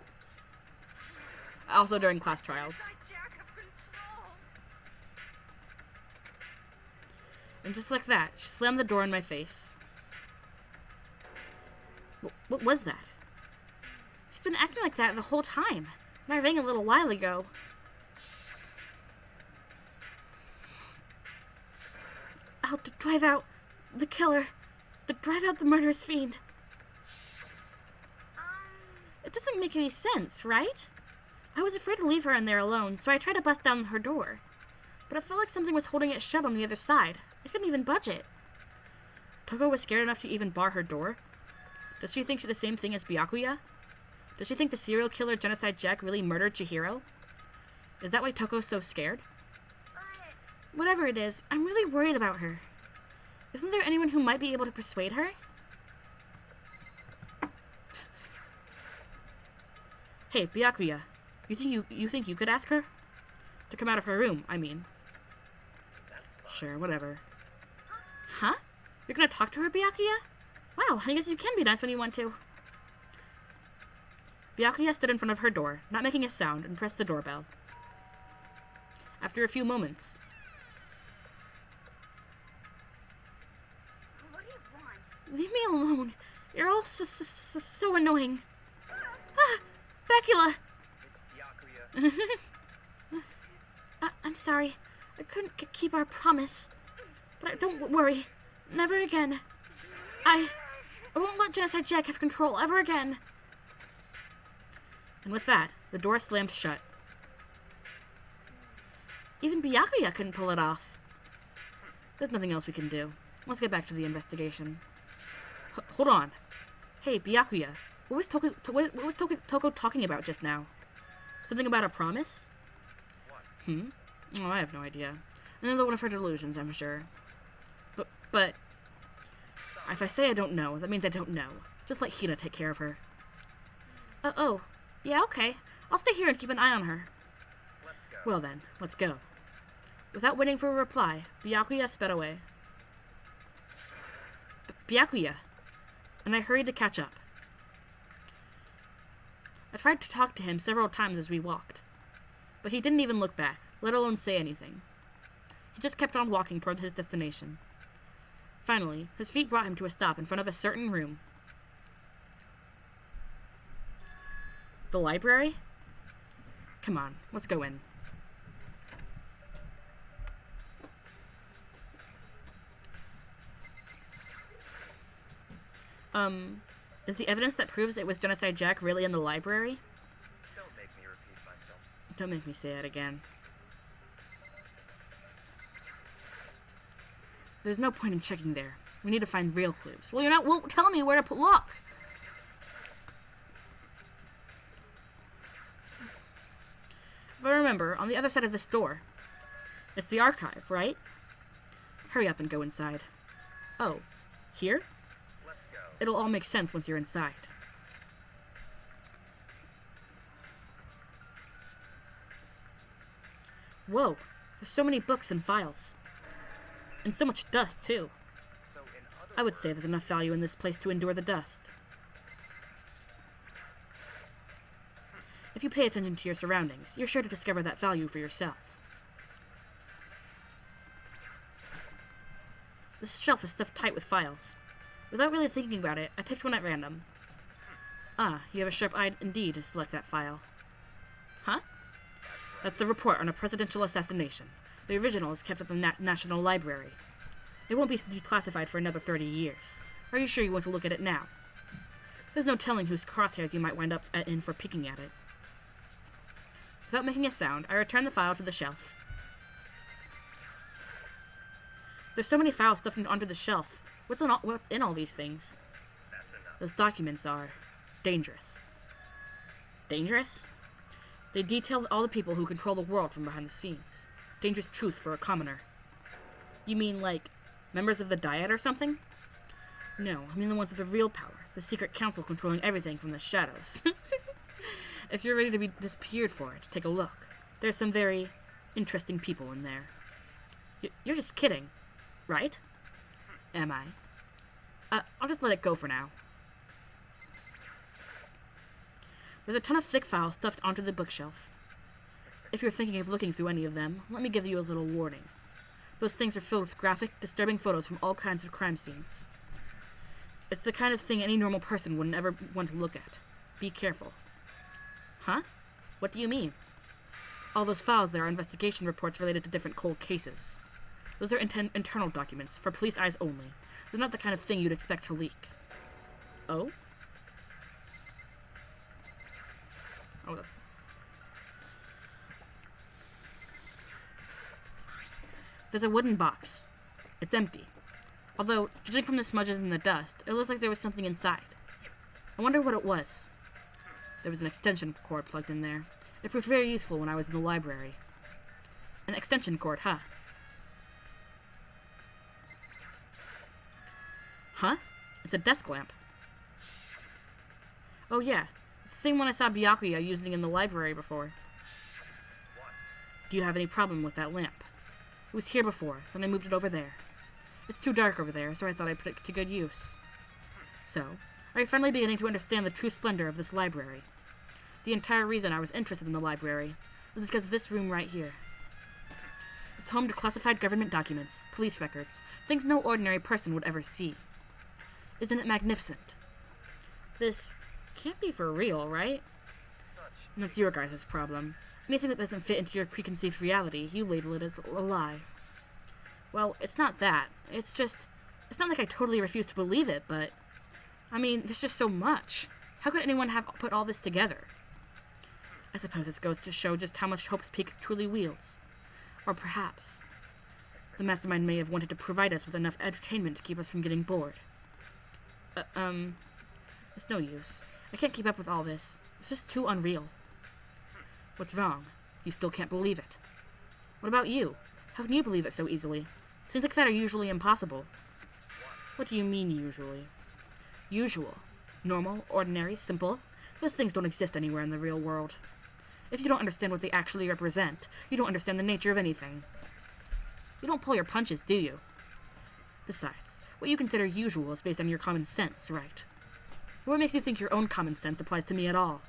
Also during class trials. Jack of control. And just like that, she slammed the door in my face. What was that? She's been acting like that the whole time. And I rang a little while ago. Out to drive out the killer. To drive out the murderous fiend. It doesn't make any sense, right? I was afraid to leave her in there alone, so I tried to bust down her door. But it felt like something was holding it shut on the other side. I couldn't even budge it. Toko was scared enough to even bar her door? Does she think she's the same thing as Byakuya? Does she think the serial killer Genocide Jack really murdered Chihiro? Is that why Toko's so scared? Whatever it is, I'm really worried about her. Isn't there anyone who might be able to persuade her? Hey, Byakuya, you think you could ask her? To come out of her room, I mean. Sure, whatever. Huh? You're gonna talk to her, Byakuya? Wow, I guess you can be nice when you want to. Byakuya stood in front of her door, not making a sound, and pressed the doorbell. After a few moments... What do you want? Leave me alone. You're all so annoying. Ah! Bacula! It's Byakuya. I'm sorry. I couldn't keep our promise. But don't worry. Never again. I won't let Genocide Jack have control ever again. And with that, the door slammed shut. Even Byakuya couldn't pull it off. There's nothing else we can do. Let's get back to the investigation. Hold on. Hey, Byakuya. What was Toko talking about just now? Something about a promise? What? Oh, I have no idea. Another one of her delusions, I'm sure. But... If I say I don't know, that means I don't know. Just let Hina take care of her. Oh. Yeah, okay. I'll stay here and keep an eye on her. Let's go. Well then, let's go. Without waiting for a reply, Byakuya sped away. Byakuya! And I hurried to catch up. I tried to talk to him several times as we walked. But he didn't even look back, let alone say anything. He just kept on walking toward his destination. Finally, his feet brought him to a stop in front of a certain room. The library? Come on, let's go in. Is the evidence that proves it was Genocide Jack really in the library? Don't make me repeat myself. Don't make me say it again. There's no point in checking there. We need to find real clues. Well, well, tell me where to look! If I remember, on the other side of this door. It's the archive, right? Hurry up and go inside. Oh, here? Let's go. It'll all make sense once you're inside. Whoa, there's so many books and files. And so much dust, too. I would say there's enough value in this place to endure the dust. If you pay attention to your surroundings, you're sure to discover that value for yourself. This shelf is stuffed tight with files. Without really thinking about it, I picked one at random. Ah, you have a sharp eye indeed to select that file. Huh? That's the report on a presidential assassination. The original is kept at the National Library. It won't be declassified for another 30 years. Are you sure you want to look at it now? There's no telling whose crosshairs you might wind up in for peeking at it. Without making a sound, I return the file to the shelf. There's so many files stuffed onto the shelf. What's in all these things? Those documents are dangerous. Dangerous? They detail all the people who control the world from behind the scenes. Dangerous truth for a commoner. You mean, like, members of the Dyad or something? No, I mean the ones with the real power. The secret council controlling everything from the shadows. If you're ready to be disappeared for it, take a look. There's some very interesting people in there. You're just kidding, right? Am I? I'll just let it go for now. There's a ton of thick files stuffed onto the bookshelf. If you're thinking of looking through any of them, let me give you a little warning. Those things are filled with graphic, disturbing photos from all kinds of crime scenes. It's the kind of thing any normal person wouldn't ever want to look at. Be careful. Huh? What do you mean? All those files there are investigation reports related to different cold cases. Those are internal documents, for police eyes only. They're not the kind of thing you'd expect to leak. Oh? Oh, that's... There's a wooden box. It's empty. Although, judging from the smudges and the dust, it looks like there was something inside. I wonder what it was. There was an extension cord plugged in there. It proved very useful when I was in the library. An extension cord, huh? Huh? It's a desk lamp. Oh yeah, it's the same one I saw Byakuya using in the library before. Do you have any problem with that lamp? It was here before, then I moved it over there. It's too dark over there, so I thought I'd put it to good use. So, are you finally beginning to understand the true splendor of this library? The entire reason I was interested in the library was because of this room right here. It's home to classified government documents, police records, things no ordinary person would ever see. Isn't it magnificent? This can't be for real, right? And that's your guys' problem. Anything that doesn't fit into your preconceived reality, you label it as a lie. Well, it's not that. It's not like I totally refuse to believe it, but... I mean, there's just so much. How could anyone have put all this together? I suppose this goes to show just how much Hope's Peak truly wields. Or perhaps, the mastermind may have wanted to provide us with enough entertainment to keep us from getting bored. It's no use. I can't keep up with all this. It's just too unreal. What's wrong? You still can't believe it. What about you? How can you believe it so easily? Things like that are usually impossible. What do you mean, usually? Usual. Normal, ordinary, simple. Those things don't exist anywhere in the real world. If you don't understand what they actually represent, you don't understand the nature of anything. You don't pull your punches, do you? Besides, what you consider usual is based on your common sense, right? What makes you think your own common sense applies to me at all?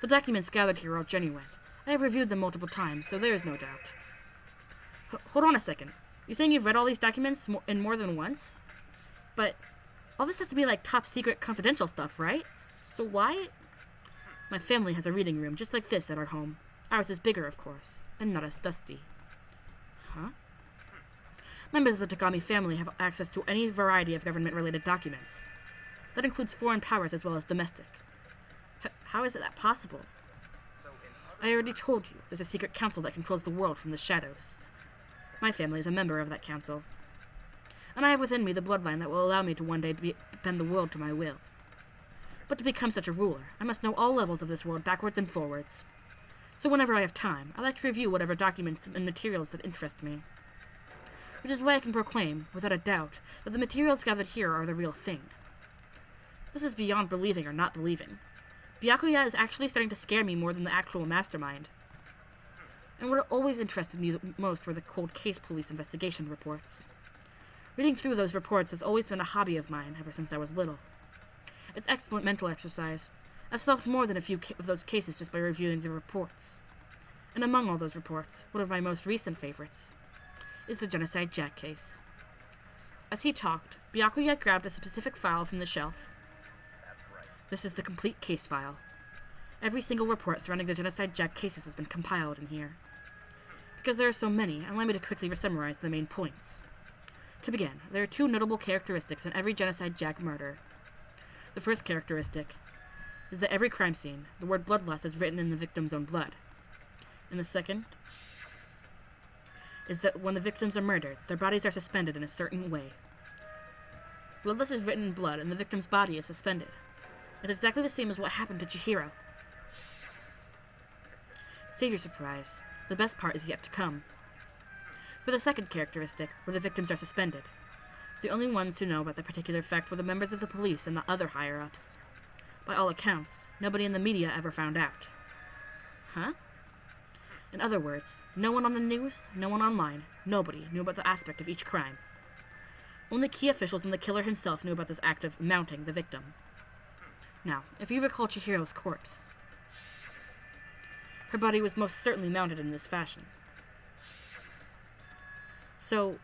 The documents gathered here are genuine. I have reviewed them multiple times, so there is no doubt. Hold on a second. You're saying you've read all these documents in more than once? But all this has to be like top secret confidential stuff, right? So why? My family has a reading room just like this at our home. Ours is bigger, of course, and not as dusty. Huh? Members of the Takami family have access to any variety of government-related documents. That includes foreign powers as well as domestic. How is that possible? I already told you, there's a secret council that controls the world from the shadows. My family is a member of that council. And I have within me the bloodline that will allow me to one day bend the world to my will. But to become such a ruler, I must know all levels of this world backwards and forwards. So whenever I have time, I like to review whatever documents and materials that interest me. Which is why I can proclaim, without a doubt, that the materials gathered here are the real thing. This is beyond believing or not believing. Byakuya is actually starting to scare me more than the actual mastermind. And what always interested me the most were the cold case police investigation reports. Reading through those reports has always been a hobby of mine ever since I was little. It's excellent mental exercise. I've solved more than a few of those cases just by reviewing the reports. And among all those reports, one of my most recent favorites is the Genocide Jack case. As he talked, Byakuya grabbed a specific file from the shelf. This is the complete case file. Every single report surrounding the Genocide Jack cases has been compiled in here. Because there are so many, allow me to quickly summarize the main points. To begin, there are two notable characteristics in every Genocide Jack murder. The first characteristic is that every crime scene, the word bloodlust is written in the victim's own blood. And the second is that when the victims are murdered, their bodies are suspended in a certain way. Bloodlust is written in blood, and the victim's body is suspended. It's exactly the same as what happened to Chihiro. Save your surprise. The best part is yet to come. For the second characteristic, where the victims are suspended, the only ones who know about the particular fact were the members of the police and the other higher-ups. By all accounts, nobody in the media ever found out. Huh? In other words, no one on the news, no one online, nobody knew about the aspect of each crime. Only key officials and the killer himself knew about this act of mounting the victim. Now, if you recall Chihiro's corpse, her body was most certainly mounted in this fashion. So,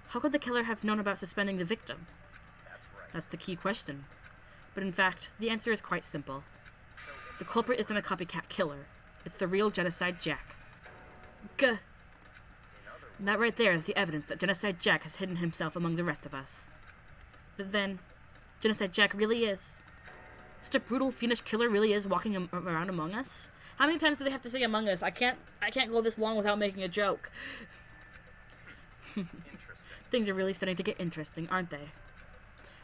how could the killer have known about suspending the victim? That's the key question. But in fact, the answer is quite simple. The culprit isn't a copycat killer. It's the real Genocide Jack. Gah! And that right there is the evidence that Genocide Jack has hidden himself among the rest of us. That then, Genocide Jack really is. Such a brutal, fiendish killer really is walking around among us. How many times do they have to say among us? I can't go this long without making a joke. Things are really starting to get interesting, aren't they?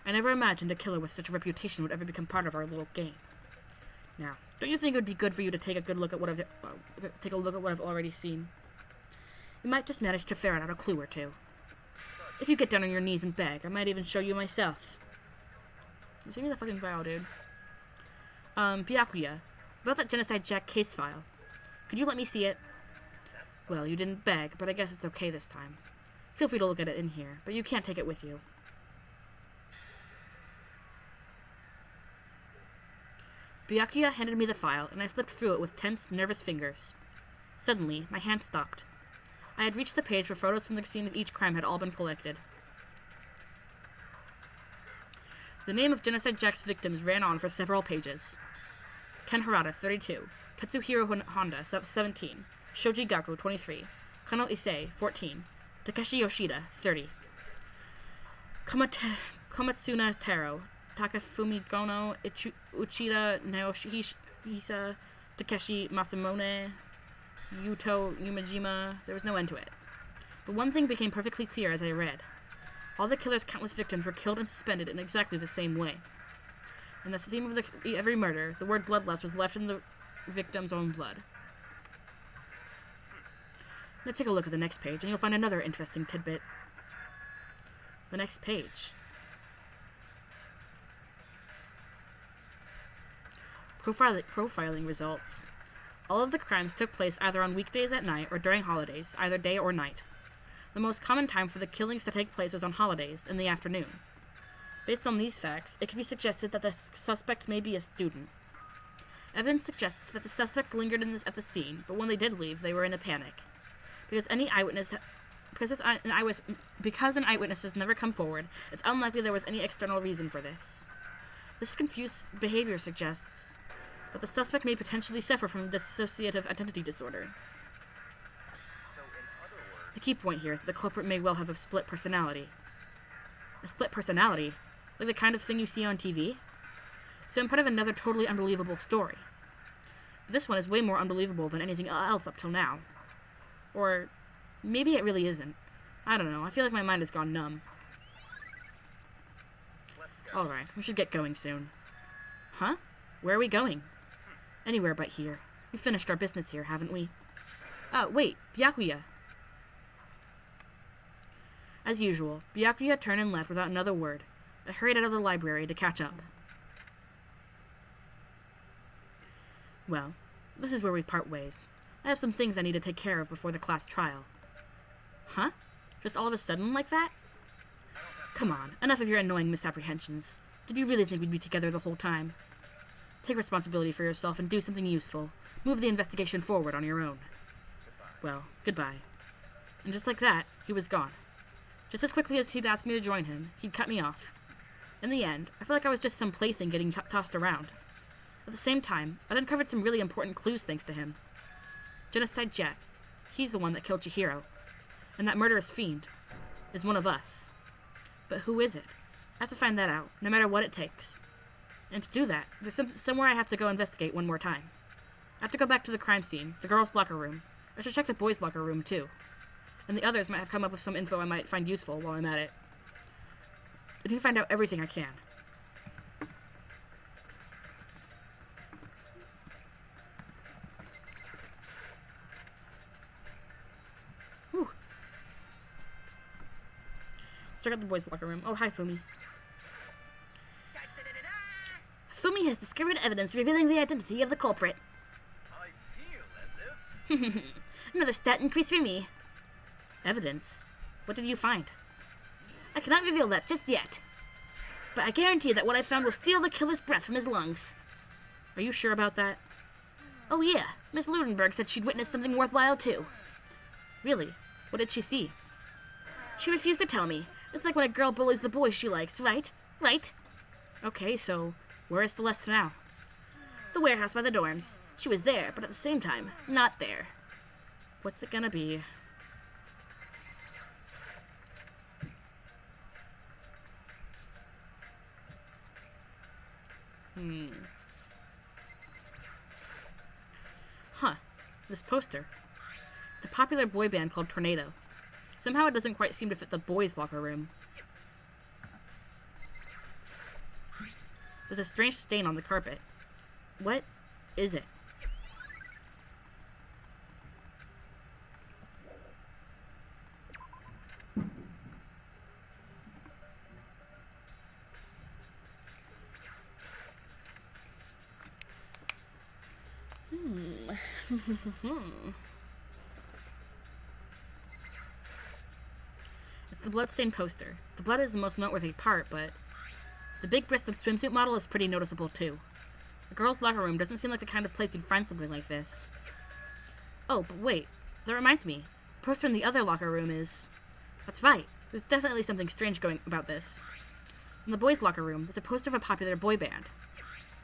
I never imagined a killer with such a reputation would ever become part of our little game. Now, don't you think it would be good for you to take a look at what I've already seen? You might just manage to ferret out a clue or two. If you get down on your knees and beg, I might even show you myself. Just give me the fucking file, dude. Byakuya, about that Genocide Jack case file. Could you let me see it? Well, you didn't beg, but I guess it's okay this time. Feel free to look at it in here, but you can't take it with you. Byakuya handed me the file, and I flipped through it with tense, nervous fingers. Suddenly, my hand stopped. I had reached the page where photos from the scene of each crime had all been collected. The name of Genocide Jack's victims ran on for several pages. Ken Harada, 32. Tetsuhiro Honda, 17. Shoji Gakko, 23. Kano Issei, 14. Takeshi Yoshida, 30. Komatsuna Taro, Takafumi Gono, Uchida Naohisa, Takeshi Masamune, Yuto Yumajima. There was no end to it. But one thing became perfectly clear as I read. All the killer's countless victims were killed and suspended in exactly the same way. In the scene of every murder, the word bloodlust was left in the victim's own blood. Now take a look at the next page, and you'll find another interesting tidbit. The next page. Profiling results. All of the crimes took place either on weekdays at night or during holidays, either day or night. The most common time for the killings to take place was on holidays, in the afternoon. Based on these facts, it can be suggested that the suspect may be a student. Evidence suggests that the suspect lingered at the scene, but when they did leave, they were in a panic. Because an eyewitness has never come forward, it's unlikely there was any external reason for this. This confused behavior suggests that the suspect may potentially suffer from dissociative identity disorder. The key point here is that the culprit may well have a split personality. A split personality? Like the kind of thing you see on TV? So I'm part of another totally unbelievable story. But this one is way more unbelievable than anything else up till now. Or maybe it really isn't. I don't know, I feel like my mind has gone numb. Alright, we should get going soon. Huh? Where are we going? Anywhere but here. We finished our business here, haven't we? Wait, Byakuya. As usual, Byakuya turned and left without another word. I hurried out of the library to catch up. Well, this is where we part ways. I have some things I need to take care of before the class trial. Huh? Just all of a sudden like that? Come on, enough of your annoying misapprehensions. Did you really think we'd be together the whole time? Take responsibility for yourself and do something useful. Move the investigation forward on your own. Well, goodbye. And just like that, he was gone. Just as quickly as he'd asked me to join him, he'd cut me off. In the end, I felt like I was just some plaything getting tossed around. At the same time, I'd uncovered some really important clues thanks to him. Genocide Jet, he's the one that killed Chihiro. And that murderous fiend is one of us. But who is it? I have to find that out, no matter what it takes. And to do that, there's somewhere I have to go investigate one more time. I have to go back to the crime scene, the girls' locker room. I should check the boys' locker room, too. And the others might have come up with some info I might find useful while I'm at it. I need to find out everything I can. Whew. Check out the boys' locker room. Oh, hi, Fumi. Fumi has discovered evidence revealing the identity of the culprit. I feel as if... Another stat increase for me. Evidence? What did you find? I cannot reveal that just yet. But I guarantee that what I found will steal the killer's breath from his lungs. Are you sure about that? Oh yeah, Miss Ludenberg said she'd witnessed something worthwhile too. Really? What did she see? She refused to tell me. It's like when a girl bullies the boy she likes, right? Right? Okay, so where is Celeste now? The warehouse by the dorms. She was there, but at the same time, not there. What's it gonna be? Huh. This poster. It's a popular boy band called Tornado. Somehow it doesn't quite seem to fit the boys' locker room. There's a strange stain on the carpet. What is it? It's the bloodstained poster. The blood is the most noteworthy part, but the big-breasted swimsuit model is pretty noticeable too. The girls' locker room doesn't seem like the kind of place you'd find something like this. Oh, but wait. That reminds me. The poster in the other locker room is... That's right. There's definitely something strange going about this. In the boys' locker room, there's a poster of a popular boy band.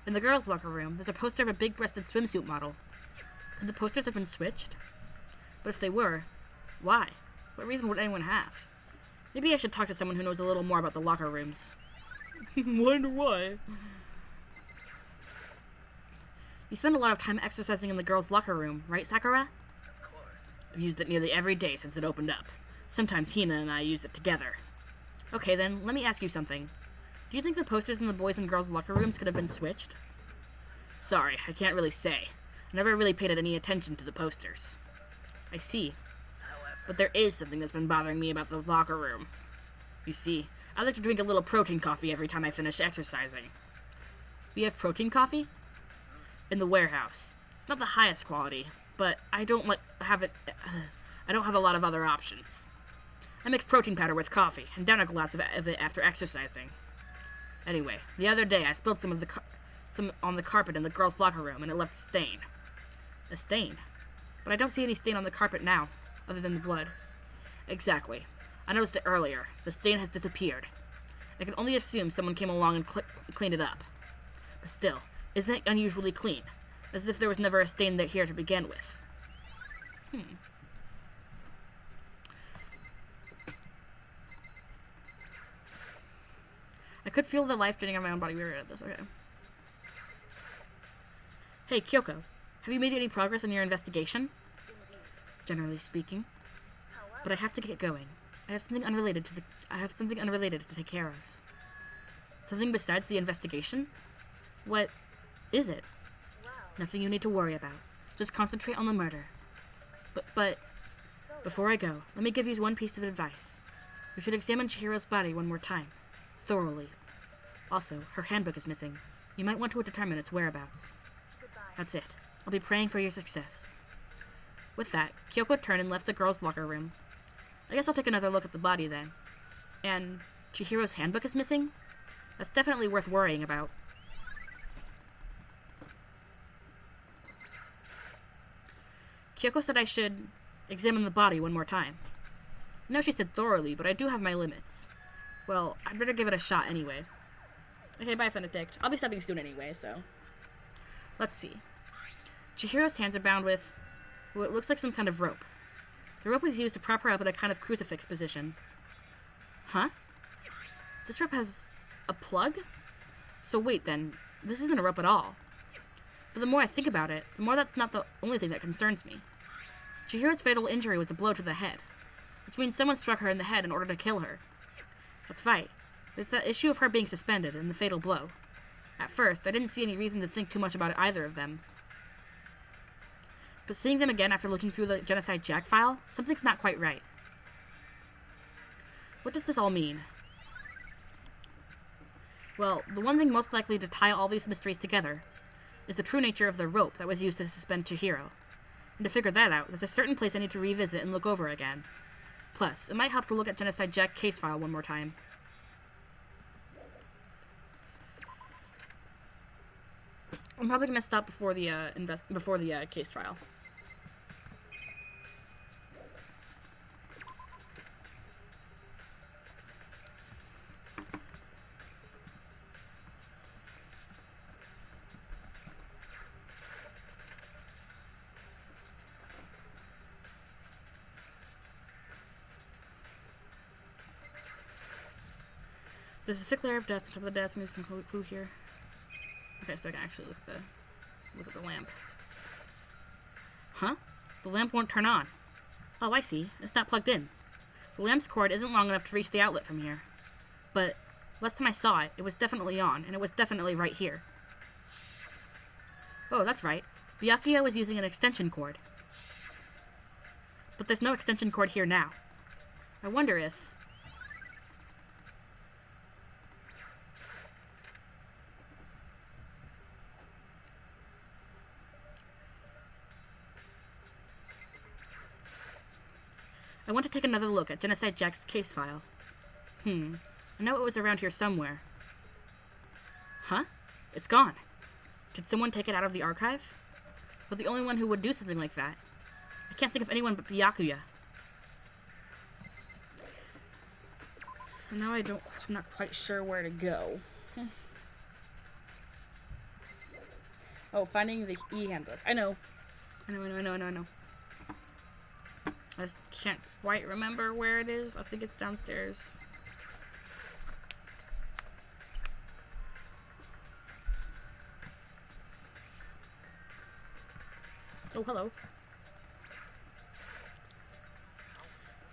In the girls' locker room, there's a poster of a big-breasted swimsuit model. Could the posters have been switched? But if they were, why? What reason would anyone have? Maybe I should talk to someone who knows a little more about the locker rooms. Wonder why. You spend a lot of time exercising in the girls' locker room, right, Sakura? Of course. I've used it nearly every day since it opened up. Sometimes Hina and I use it together. Okay then, let me ask you something. Do you think the posters in the boys' and girls' locker rooms could have been switched? Sorry, I can't really say. I never really paid any attention to the posters. I see. However, But there is something that's been bothering me about the locker room. You see, I like to drink a little protein coffee every time I finish exercising. We have protein coffee? In the warehouse. It's not the highest quality, but I don't have a lot of other options. I mix protein powder with coffee and down a glass of it after exercising. Anyway, the other day I spilled some on the carpet in the girls' locker room and it left a stain. A stain? But I don't see any stain on the carpet now, other than the blood. Exactly. I noticed it earlier. The stain has disappeared. I can only assume someone came along and cleaned it up. But still, isn't it unusually clean? As if there was never a stain there here to begin with. I could feel the life draining on my own body. We were at this, okay. Hey, Kyoko. Have you made any progress in your investigation? Generally speaking. But I have to get going. I have something unrelated to take care of. Something besides the investigation? What is it? Nothing you need to worry about. Just concentrate on the murder. But before I go, let me give you one piece of advice. You should examine Chihiro's body one more time. Thoroughly. Also, her handbook is missing. You might want to determine its whereabouts. That's it. I'll be praying for your success. With that, Kyoko turned and left the girls' locker room. I guess I'll take another look at the body then. And Chihiro's handbook is missing? That's definitely worth worrying about. Kyoko said I should examine the body one more time. I know she said thoroughly, but I do have my limits. Well, I'd better give it a shot anyway. Okay, bye, Benedict. I'll be stopping soon anyway, so... Let's see. Chihiro's hands are bound with what looks like some kind of rope. The rope was used to prop her up in a kind of crucifix position. Huh? This rope has a plug? So wait, then, this isn't a rope at all. But the more I think about it, the more that's not the only thing that concerns me. Chihiro's fatal injury was a blow to the head, which means someone struck her in the head in order to kill her. That's right. There's that issue of her being suspended and the fatal blow. At first, I didn't see any reason to think too much about either of them. But seeing them again after looking through the Genocide Jack file, something's not quite right. What does this all mean? Well, the one thing most likely to tie all these mysteries together is the true nature of the rope that was used to suspend Chihiro. And to figure that out, there's a certain place I need to revisit and look over again. Plus, it might help to look at Genocide Jack case file one more time. I'm probably gonna stop before the case trial. There's a thick layer of dust on top of the desk. Maybe some clue here. Okay, so I can actually look at the lamp. Huh? The lamp won't turn on. Oh, I see. It's not plugged in. The lamp's cord isn't long enough to reach the outlet from here. But last time I saw it, it was definitely on, and it was definitely right here. Oh, that's right. Byakuya was using an extension cord. But there's no extension cord here now. I wonder if... I want to take another look at Genocide Jack's case file. I know it was around here somewhere. Huh? It's gone. Did someone take it out of the archive? But the only one who would do something like that. I can't think of anyone but Byakuya. And now I'm not quite sure where to go. Oh, finding the e-handbook. I know. I just can't quite remember where it is. I think it's downstairs. Oh, hello.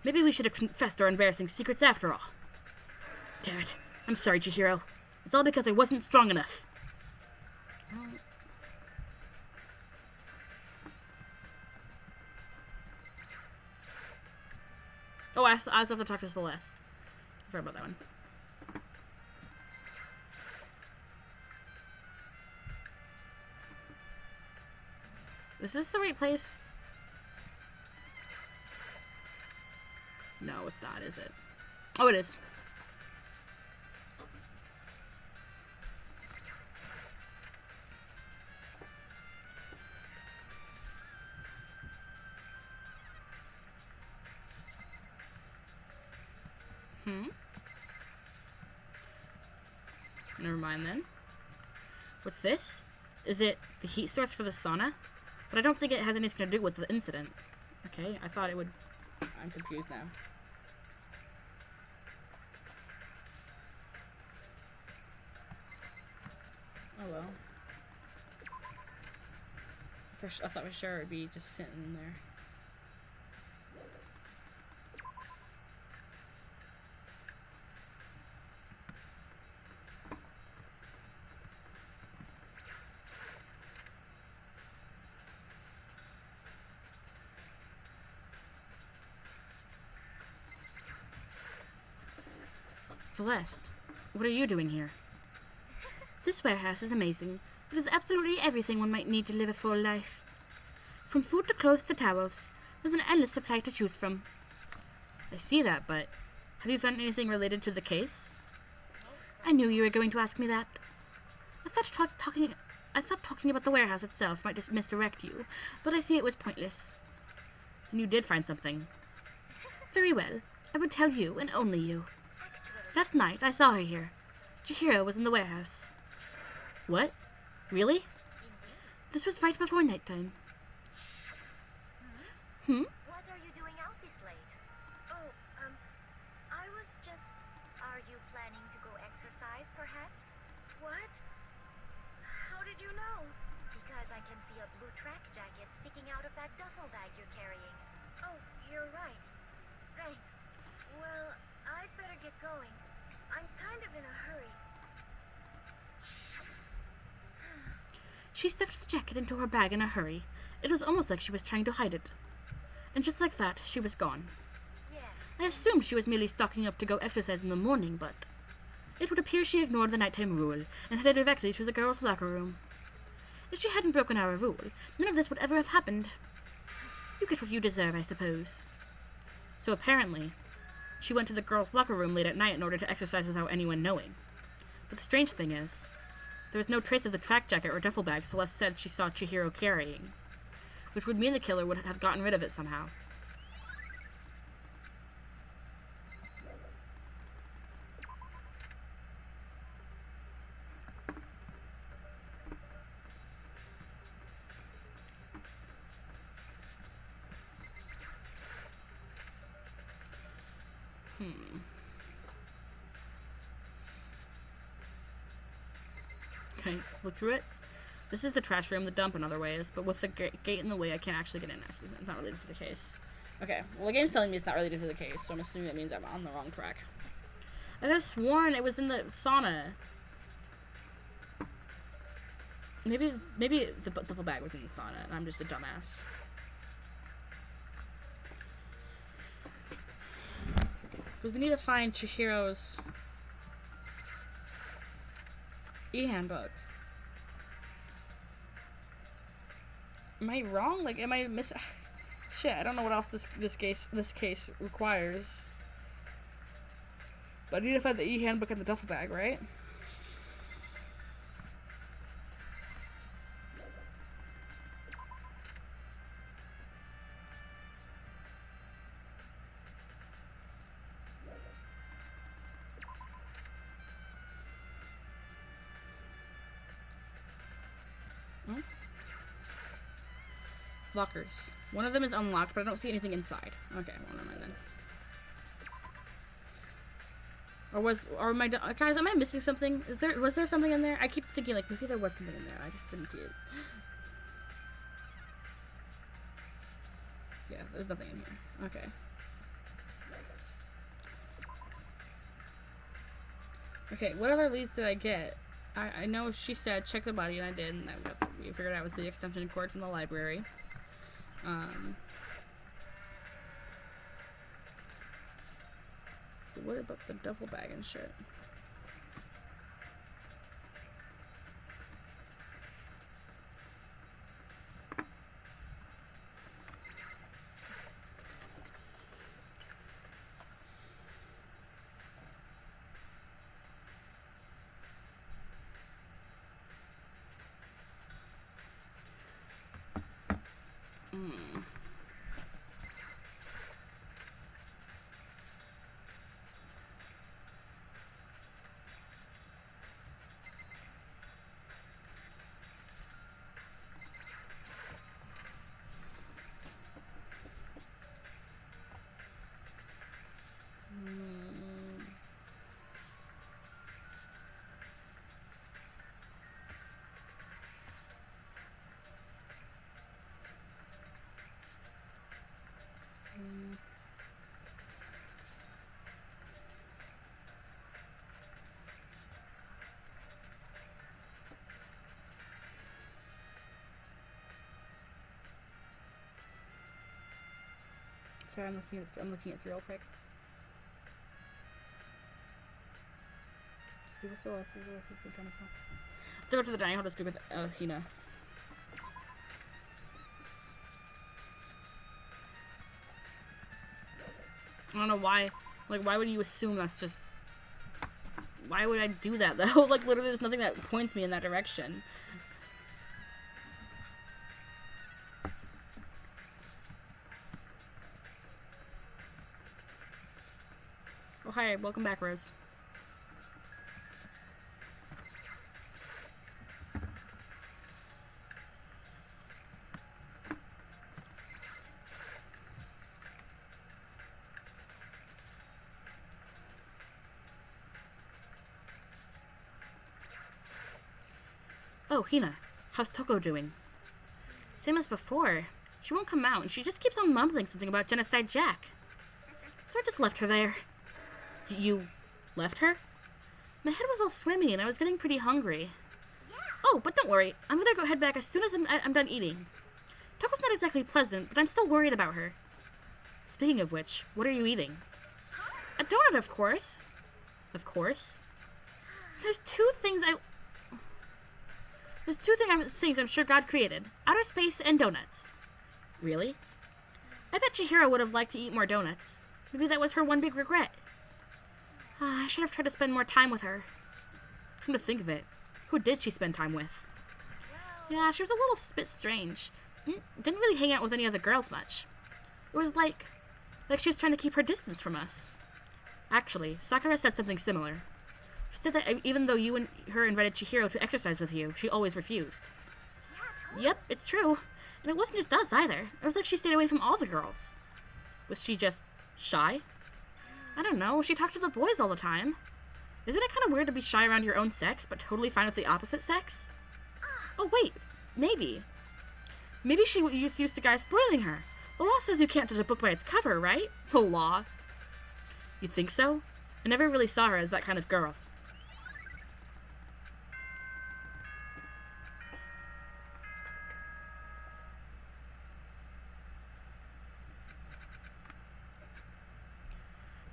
Maybe we should have confessed our embarrassing secrets after all. Damn it. I'm sorry, Chihiro. It's all because I wasn't strong enough. Oh, I still have to talk to Celeste. I forgot about that one. Is this the right place? No, it's not, is it? Oh, it is. Never mind then. What's this? Is it the heat source for the sauna? But I don't think it has anything to do with the incident. Okay, I thought it would... I'm confused now. Oh well. I thought for sure it'd be just sitting there. Celeste, what are you doing here? This warehouse is amazing. It has absolutely everything one might need to live a full life. From food to clothes to towels, there's an endless supply to choose from. I see that, but Have you found anything related to the case? I knew you were going to ask me that. I thought talking about the warehouse itself might just misdirect you, but I see it was pointless. Then you did find something. Very well. I would tell you, and only you. Last night, I saw her here. Chihiro was in the warehouse. What? Really? This was right before nighttime. What are you doing out this late? Oh, I was just... Are you planning to go exercise, perhaps? What? How did you know? Because I can see a blue track jacket sticking out of that duffel bag you're carrying. Oh, you're right. Thanks. Well, I'd better get going. I'm kind of in a hurry. She stuffed the jacket into her bag in a hurry. It was almost like she was trying to hide it. And just like that, she was gone. Yes. I assumed she was merely stocking up to go exercise in the morning, but it would appear she ignored the nighttime rule and headed directly to the girls' locker room. If she hadn't broken our rule, none of this would ever have happened. You get what you deserve, I suppose. So apparently, she went to the girls' locker room late at night in order to exercise without anyone knowing. But the strange thing is, there was no trace of the track jacket or duffel bag Celeste said she saw Chihiro carrying, which would mean the killer would have gotten rid of it somehow. Okay, look through it. This is the trash room, the dump in other ways, but with the gate in the way, I can't actually get in. Actually, it's not related to the case. Okay, well, the game's telling me it's not related to the case, so I'm assuming that means I'm on the wrong track. I could have sworn it was in the sauna. Maybe the duffel bag was in the sauna, and I'm just a dumbass. Because we need to find Chihiro's e-handbook. Am I wrong? Like, am I missing? Shit, I don't know what else this case requires. But I need to find the e-handbook in the duffel bag, right? Lockers. One of them is unlocked, but I don't see anything inside. Okay, well, never mind then. Or guys, am I missing something? Was there something in there? I keep thinking, like, maybe there was something in there. I just didn't see it. Yeah, there's nothing in here. Okay. Okay, what other leads did I get? I know she said check the body, and I did, and we figured out it was the extension cord from the library. What about the duffel bag and shit? Sorry, I'm looking at it real quick. Speak with Celeste. To go to the dining hall to speak with Hina. I don't know why Like, why would you assume that's just... Why would I do that, though? Like, literally, there's nothing that points me in that direction. Oh, hi. Welcome back, Rose. Oh, Hina. How's Toko doing? Same as before. She won't come out, and she just keeps on mumbling something about Genocide Jack. So I just left her there. You left her? My head was all swimmy, and I was getting pretty hungry. Oh, but don't worry. I'm gonna go head back as soon as I'm done eating. Toko's not exactly pleasant, but I'm still worried about her. Speaking of which, what are you eating? A donut, of course. Of course? There's two things I'm sure God created. Outer space and donuts. Really? I bet Chihiro would have liked to eat more donuts. Maybe that was her one big regret. I should have tried to spend more time with her. Come to think of it, who did she spend time with? Yeah, she was a little bit strange. Didn't really hang out with any other girls much. It was like she was trying to keep her distance from us. Actually, Sakura said something similar. She said that even though you and her invited Chihiro to exercise with you, she always refused. Yep, it's true. And it wasn't just us either. It was like she stayed away from all the girls. Was she just shy? I don't know. She talked to the boys all the time. Isn't it kind of weird to be shy around your own sex, but totally fine with the opposite sex? Oh, wait. Maybe. Maybe she was used to guys spoiling her. The law says you can't judge a book by its cover, right? The law. You think so? I never really saw her as that kind of girl.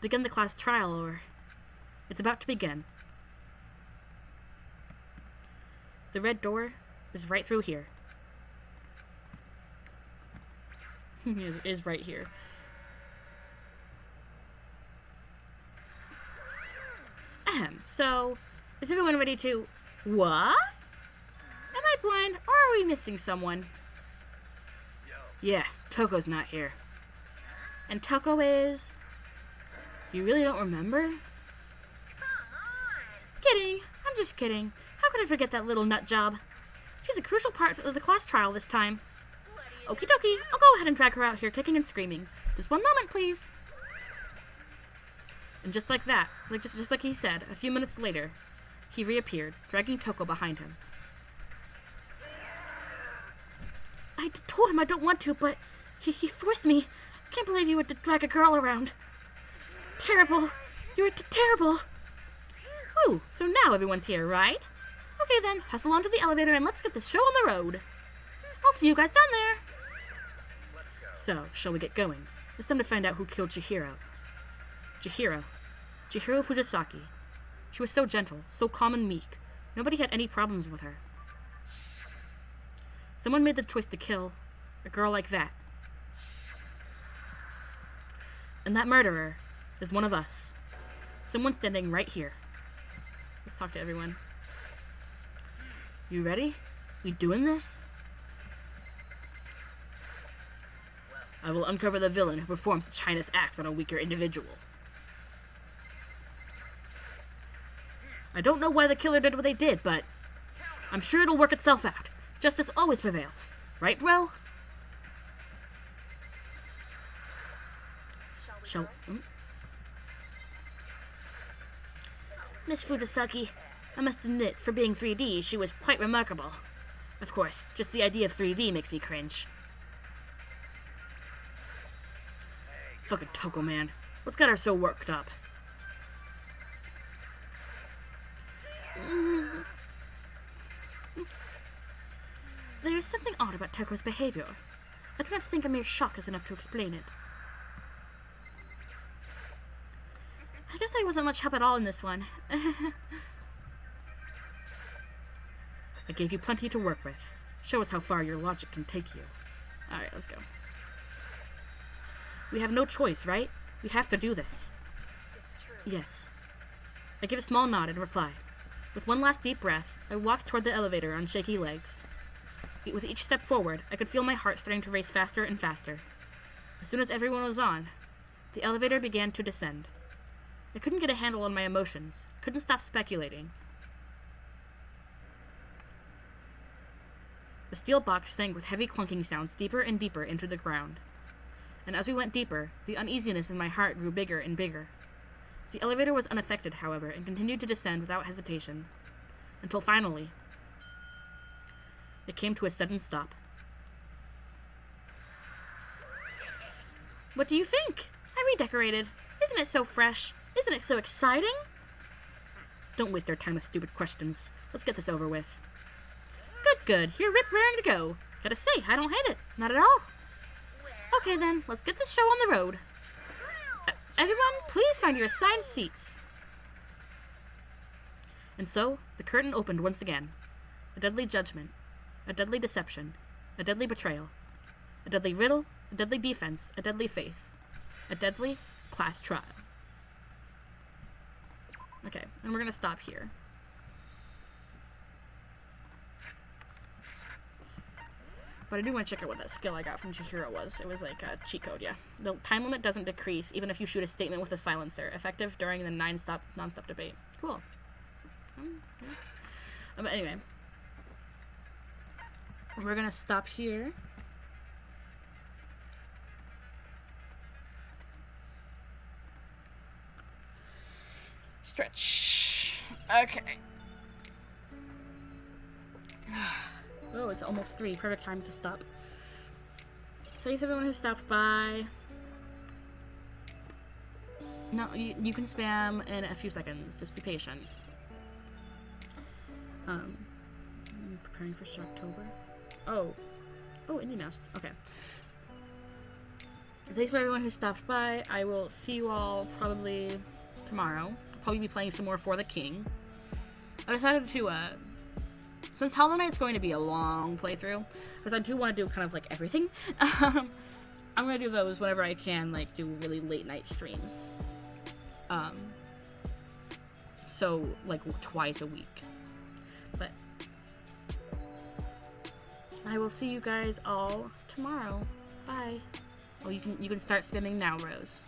Begin the class trial, or... It's about to begin. The red door is right through here. is right here. Ahem, so... Is everyone ready to... What? Am I blind, or are we missing someone? Yeah, Toko's not here. And Toko is... You really don't remember? Come on! Kidding. I'm just kidding. How could I forget that little nut job? She's a crucial part of the class trial this time. Okie dokie, I'll go ahead and drag her out here kicking and screaming. Just one moment, please. And just like that, just like he said, a few minutes later, he reappeared, dragging Toko behind him. I told him I don't want to, but he forced me. Can't believe you would drag a girl around. Terrible. You're terrible. Whew, so now everyone's here, right? Okay then, hustle onto the elevator and let's get this show on the road. I'll see you guys down there. So, shall we get going? It's time to find out who killed Chihiro. Chihiro Fujisaki. She was so gentle, so calm and meek. Nobody had any problems with her. Someone made the choice to kill a girl like that. And that murderer is one of us. Someone standing right here. Let's talk to everyone. You ready? We doing this? I will uncover the villain who performs such heinous acts on a weaker individual. I don't know why the killer did what they did, but I'm sure it'll work itself out. Justice always prevails. Right, bro? Shall we? Miss Fujisaki, I must admit, for being 3D, she was quite remarkable. Of course, just the idea of 3D makes me cringe. Fucking Toko, man. What's got her so worked up? There is something odd about Toko's behavior. I do not think a mere shock is enough to explain it. I guess I wasn't much help at all in this one. I gave you plenty to work with. Show us how far your logic can take you. Alright, let's go. We have no choice, right? We have to do this. Yes. I give a small nod in reply. With one last deep breath, I walked toward the elevator on shaky legs. With each step forward, I could feel my heart starting to race faster and faster. As soon as everyone was on, the elevator began to descend. I couldn't get a handle on my emotions, couldn't stop speculating. The steel box sank with heavy clunking sounds deeper and deeper into the ground. And as we went deeper, the uneasiness in my heart grew bigger and bigger. The elevator was unaffected, however, and continued to descend without hesitation. Until finally, it came to a sudden stop. What do you think? I redecorated. Isn't it so fresh? Isn't it so exciting? Don't waste our time with stupid questions. Let's get this over with. Good. You're rip-raring to go. Gotta say, I don't hate it. Not at all. Okay then, let's get this show on the road. Everyone, please find your assigned seats. And so, the curtain opened once again. A deadly judgment. A deadly deception. A deadly betrayal. A deadly riddle. A deadly defense. A deadly faith. A deadly class trial. Okay, and we're gonna stop here. But I do want to check out what that skill I got from Chihiro was. It was like a cheat code, yeah. The time limit doesn't decrease even if you shoot a statement with a silencer. Effective during the non-stop debate. Cool. Yeah. But anyway. We're gonna stop here. Stretch. Okay. Oh, it's almost 3. Perfect time to stop. Thanks everyone who stopped by. No, you can spam in a few seconds. Just be patient. Preparing for Shocktober. Oh, Indie Mouse. Okay. Thanks for everyone who stopped by. I will see you all probably tomorrow. I'll probably be playing some more For the King. I decided to, since Hollow Knight's going to be a long playthrough, because I do want to do kind of like everything, I'm going to do those whenever I can, like, do really late night streams. So, like, twice a week. But I will see you guys all tomorrow. Bye. Oh, you can start spamming now, Rose.